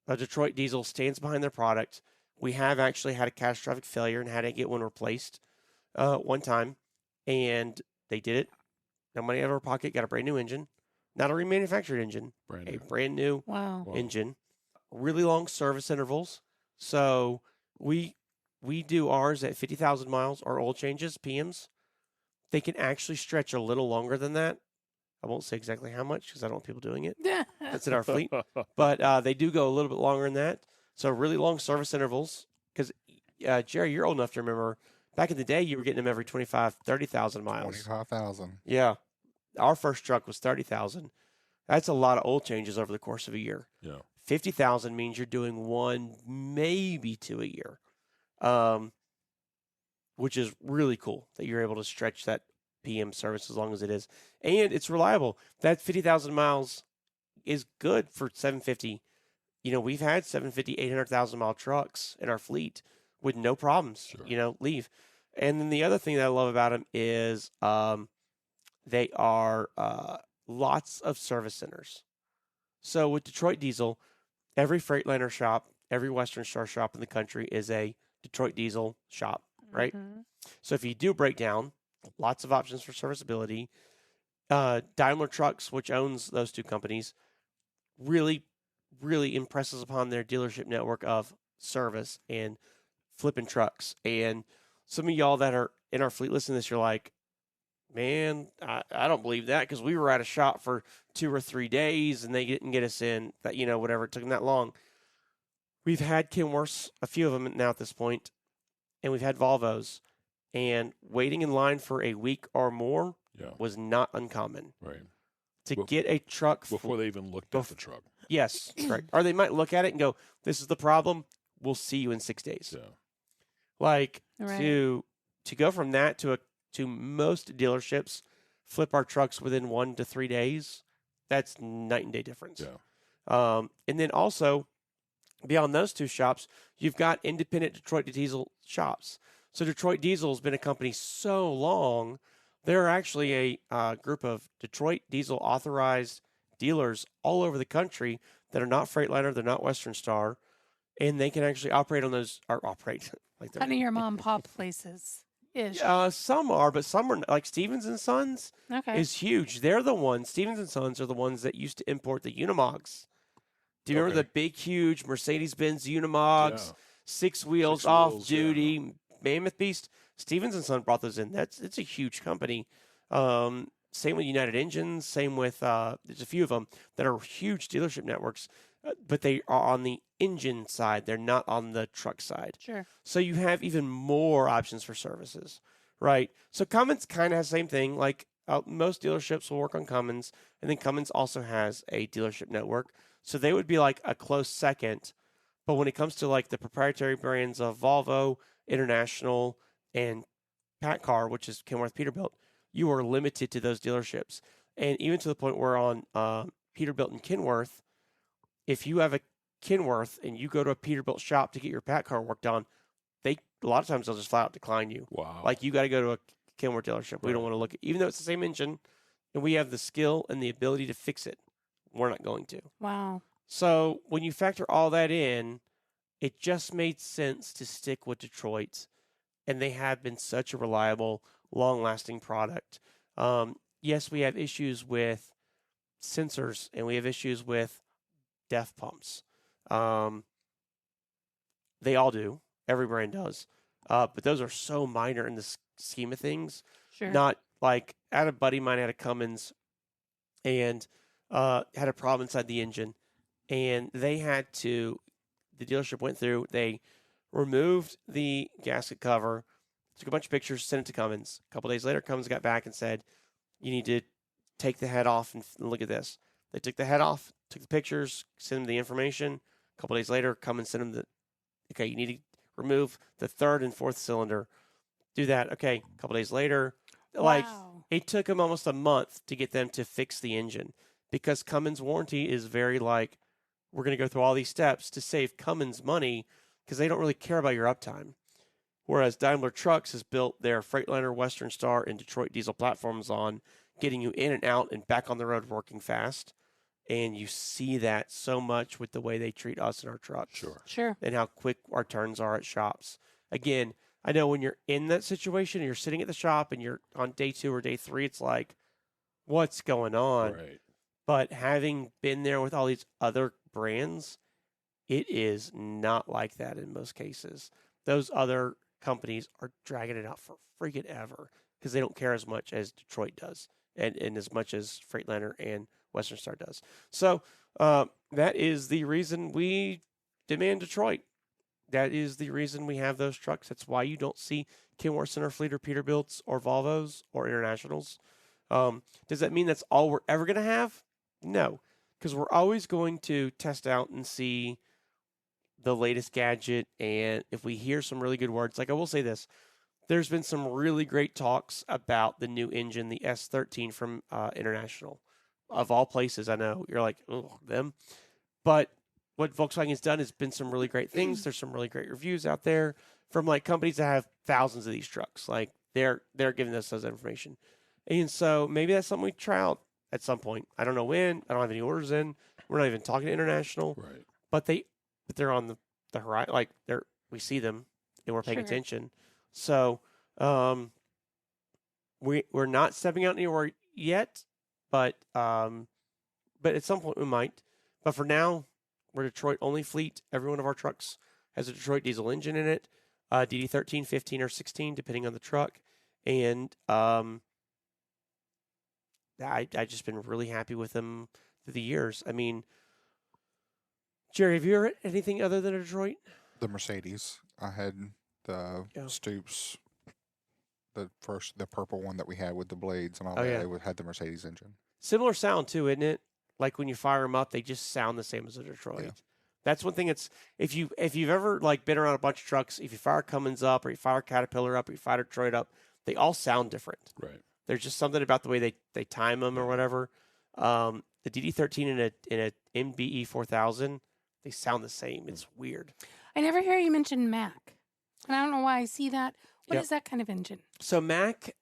Detroit Diesel stands behind their product. We have actually had a catastrophic failure and had to get one replaced one time, and they did it. No money out of our pocket, got a brand new engine, not a remanufactured engine, a brand new engine. Really long service intervals. So we do ours at 50,000 miles, our oil changes, PMs. They can actually stretch a little longer than that. I won't say exactly how much because I don't want people doing it. That's in our fleet. But they do go a little bit longer than that. So really long service intervals. Because, Jerry, you're old enough to remember, back in the day, you were getting them every 25, 30,000 miles. 25,000. Yeah. Our first truck was 30,000. That's a lot of oil changes over the course of a year. Yeah. 50,000 means you're doing one, maybe two a year, which is really cool that you're able to stretch that PM service as long as it is. And it's reliable. That 50,000 miles is good for 750. We've had 750, 800,000 mile trucks in our fleet with no problems, leave. And then the other thing that I love about them is they are lots of service centers. So with Detroit Diesel, every Freightliner shop, every Western Star shop in the country is a Detroit Diesel shop, right? Mm-hmm. So if you do break down, lots of options for serviceability. Daimler Trucks, which owns those two companies, really, really impresses upon their dealership network of service and flipping trucks. And some of y'all that are in our fleet listening to this, you're like, man, I don't believe that because we were at a shop for 2 or 3 days and they didn't get us in, that whatever, it took them that long. We've had Kenworths, a few of them now at this point, and we've had Volvos. And waiting in line for a week or more was not uncommon. Right. To get a truck. Before they even looked at the truck. Yes, right. Or they might look at it and go, this is the problem. We'll see you in 6 days. Yeah. Like, to go from that to most dealerships flip our trucks within 1 to 3 days, that's night and day difference. Yeah. And then also, beyond those two shops, you've got independent Detroit Diesel shops. So Detroit Diesel has been a company so long, they're actually a group of Detroit Diesel authorized dealers all over the country that are not Freightliner, they're not Western Star, and they can actually operate on those, or operate like they're. Kind of your mom and pop places ish. Some are, but some are, like Stevens and Sons is huge. They're the ones, Stevens and Sons are the ones that used to import the Unimogs. Do you remember the big, huge Mercedes-Benz Unimogs? Yeah. 6 wheels, off-duty, Mammoth Beast? Stevens and Son brought those in. It's a huge company. Same with United Engines. Same with there's a few of them that are huge dealership networks, but they are on the engine side. They're not on the truck side. Sure. So you have even more options for services, right? So Cummins kind of has the same thing. Like most dealerships will work on Cummins, and then Cummins also has a dealership network. So they would be like a close second But when it comes to like the proprietary brands of Volvo, International, and PACCAR, which is Kenworth Peterbilt, you are limited to those dealerships. And even to the point where on Peterbilt and Kenworth, if you have a Kenworth and you go to a Peterbilt shop to get your PACCAR work done, a lot of times they'll just flat out decline you. Wow. Like, you got to go to a Kenworth dealership. We don't want to look at, even though it's the same engine and we have the skill and the ability to fix it, we're not going to. Wow. So when you factor all that in, it just made sense to stick with Detroit, and they have been such a reliable, long-lasting product. Yes, we have issues with sensors, and we have issues with DEF pumps. They all do. Every brand does. But those are so minor in the scheme of things. Sure. Not like, I had a buddy of mine had a Cummins and had a problem inside the engine. And they had to, the dealership went through, they removed the gasket cover, took a bunch of pictures, sent it to Cummins. A couple days later, Cummins got back and said, you need to take the head off and look at this. They took the head off, took the pictures, sent them the information. A couple days later, Cummins sent them okay, you need to remove the third and fourth cylinder. Do that. Okay, a couple days later, like, Wow. it took them almost a month to get them to fix the engine because Cummins warranty is very like, we're going to go through all these steps to save Cummins money because they don't really care about your uptime. Whereas Daimler Trucks has built their Freightliner, Western Star, and Detroit diesel platforms on getting you in and out and back on the road working fast. And you see that so much with the way they treat us in our trucks. Sure. And how quick our turns are at shops. Again, I know when you're in that situation and you're sitting at the shop and you're on day 2 or day 3, it's like, what's going on? Right. But having been there with all these other brands, it is not like that in most cases. Those other companies are dragging it out for freaking ever because they don't care as much as Detroit does and as much as Freightliner and Western Star does. So that is the reason we demand Detroit. That is the reason we have those trucks. That's why you don't see Kenworth Center Fleet or Peterbilts or Volvos or Internationals. Does that mean that's all we're ever going to have? No, because we're always going to test out and see the latest gadget. And if we hear some really good words, like I will say this, there's been some really great talks about the new engine, the S13 from International. Of all places, I know you're like, oh, them. But what Volkswagen's done has been some really great things. There's some really great reviews out there from like companies that have thousands of these trucks. Like they're giving us those information. And so maybe that's something we try out at some point. I don't know when. I don't have any orders in. We're not even talking to International. Right. But they're on the horizon. Like we see them and we're paying Sure. attention. So we're not stepping out anywhere yet. But at some point we might. But for now, we're Detroit only fleet. Every one of our trucks has a Detroit diesel engine in it, DD13, 15, or 16, depending on the truck. And I just been really happy with them through the years. I mean, Jerry, have you ever had anything other than a Detroit? The Mercedes. I had the Stoops, the purple one that we had with the blades and all Oh, that. yeah. It had the Mercedes engine. Similar sound too, isn't it? Like when you fire them up, they just sound the same as a Detroit. Yeah. That's one thing. It's if you've ever like been around a bunch of trucks, if you fire Cummins up or you fire Caterpillar up or you fire Detroit up, they all sound different. Right. There's just something about the way they time them or whatever. The DD13 in a MBE 4000, they sound the same. It's weird. I never hear you mention Mac. And I don't know why I see that. What is that kind of engine? So Mac,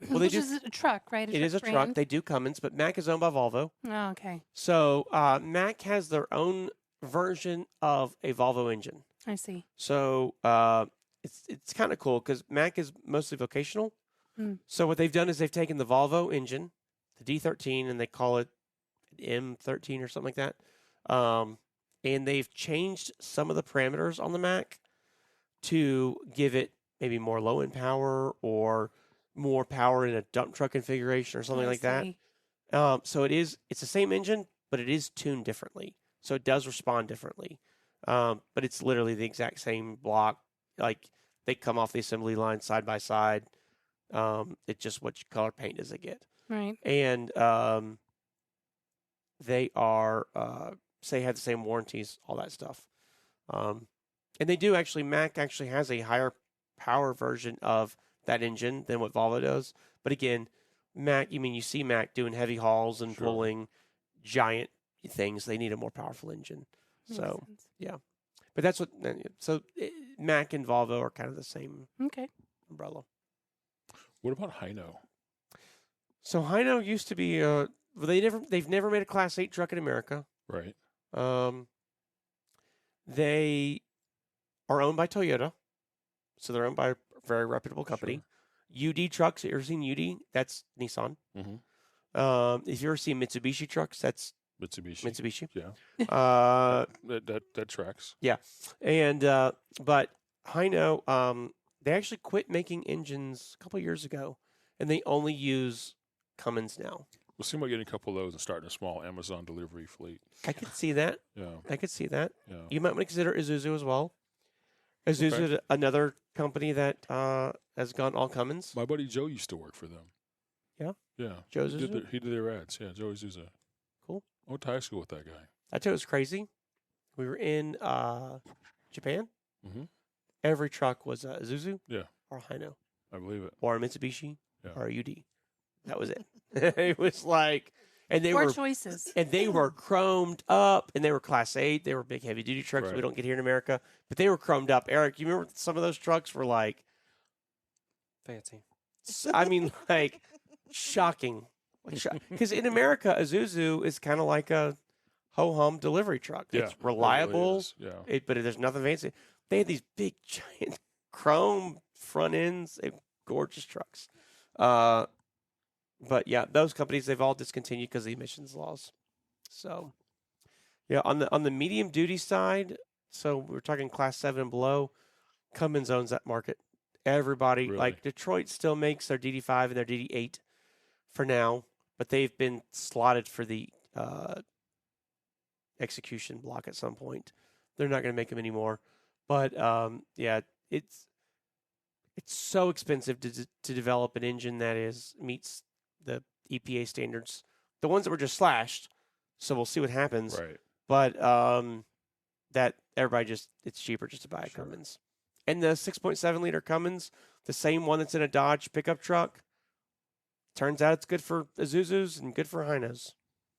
Which is a truck, right? It is a truck. brand? They do Cummins, but Mac is owned by Volvo. Oh, okay. So Mac has their own version of a Volvo engine. I see. So it's kind of cool because Mac is mostly vocational. Mm. So what they've done is they've taken the Volvo engine, the D13, and they call it M13 or something like that. And they've changed some of the parameters on the Mac to give it maybe more low-end power or more power in a dump truck configuration or something like that. So it's the same engine, but it is tuned differently. So it does respond differently. But it's literally the exact same block. Like they come off the assembly line side by side. It's just which color paint does it get. Right. And they are, say, have the same warranties, all that stuff. And they do actually. Mack actually has a higher power version of that engine than what Volvo does. But again, Mack. You see Mack doing heavy hauls and Sure. pulling giant things. They need a more powerful engine. Makes So, sense. but that's what. So Mack and Volvo are kind of the same Okay. umbrella. What about Hino? So Hino used to be. They've never made a Class 8 truck in America. Right. They are owned by Toyota, so they're owned by a very reputable company. UD trucks, you ever seen UD? That's Nissan. Mm-hmm. If you ever seen Mitsubishi trucks, that's Mitsubishi. Mitsubishi. Yeah. That tracks. And but Hino, they actually quit making engines a couple of years ago, and they only use Cummins now. We'll see about getting a couple of those and starting a small Amazon delivery fleet. I could see that. Yeah. I could see that. Yeah. You might want to consider Isuzu as well. Isuzu, Okay. another company that has gone all Cummins. My buddy Joe used to work for them. Yeah? Yeah. Joe He did, Isuzu? he did their ads. Yeah, Joe Isuzu. Cool. I went to high school with that guy. I tell you, it was crazy. We were in Japan. Mm-hmm. Every truck was a Isuzu Yeah. or a Hino I believe it. or a Mitsubishi Yeah. or a UD. That was it. It was like, and they More were choices. and they were chromed up, and they were Class 8. They were big heavy duty trucks we Right. don't get here in America, but they were chromed up. Eric, you remember some of those trucks were like, Fancy. I mean, like shocking. Because in America, a Isuzu is kind of like a ho-hum delivery truck. Yeah. It's it really reliable, is. Yeah. but there's nothing fancy. They had these big, giant chrome front ends, gorgeous trucks. But yeah, those companies, they've all discontinued because of the emissions laws. So, yeah, on the medium duty side, so we're talking Class 7 and below, Cummins owns that market. Everybody, Really? like Detroit still makes their DD5 and their DD8 for now, but they've been slotted for the execution block at some point. They're not going to make them anymore. But yeah, it's so expensive to develop an engine that meets the EPA standards. The ones that were just slashed, so we'll see what happens. Right. But that everybody it's cheaper just to buy a Sure. Cummins. And the 6.7 liter Cummins, the same one that's in a Dodge pickup truck, turns out it's good for Isuzus and good for Hinos.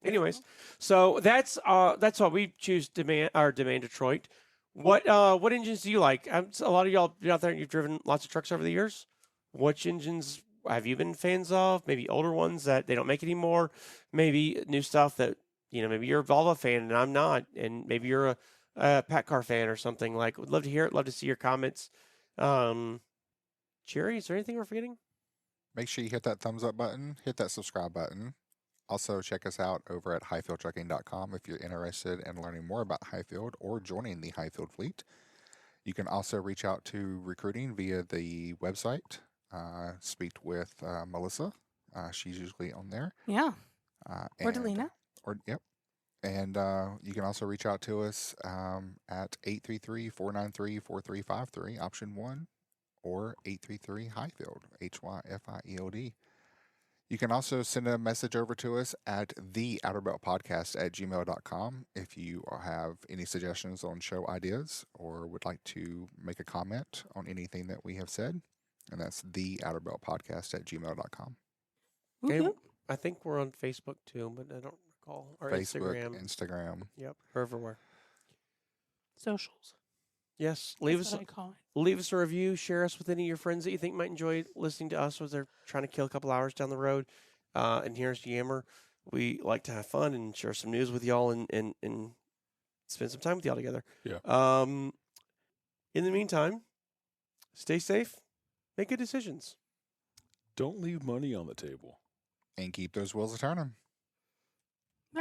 Anyways, so that's why we choose demand Detroit. What engines do you like? A lot of y'all out there, you've driven lots of trucks over the years. Which engines have you been fans of? Maybe older ones that they don't make anymore. Maybe new stuff that maybe you're a Volvo fan and I'm not, and maybe you're a Pat Car fan or something. Like, would love to hear it. Love to see your comments. Jerry, is there anything we're forgetting? Make sure you hit that thumbs up button, hit that subscribe button. Also, check us out over at hyfieldtrucking.com if you're interested in learning more about Hyfield or joining the Hyfield fleet. You can also reach out to recruiting via the website. Speak with Melissa. She's usually on there. Yeah. Or and- Delina. Yep. And you can also reach out to us at 833-493-4353, option 1, or 833-HYFIELD, HYFIELD. You can also send a message over to us at theouterbeltpodcast@gmail.com if you have any suggestions on show ideas or would like to make a comment on anything that we have said. And that's theouterbeltpodcast@gmail.com. Okay, I think we're on Facebook too, but I don't recall. Or Facebook, Instagram. Instagram. Yep, we're everywhere. Socials. Yes, That's what I call it. leave us a review. Share us with any of your friends that you think might enjoy listening to us as they're trying to kill a couple hours down the road and hear us yammer. We like to have fun and share some news with y'all and spend some time with y'all together. Yeah. In the meantime, stay safe. Make good decisions. Don't leave money on the table. And keep those wheels a turning. Bye.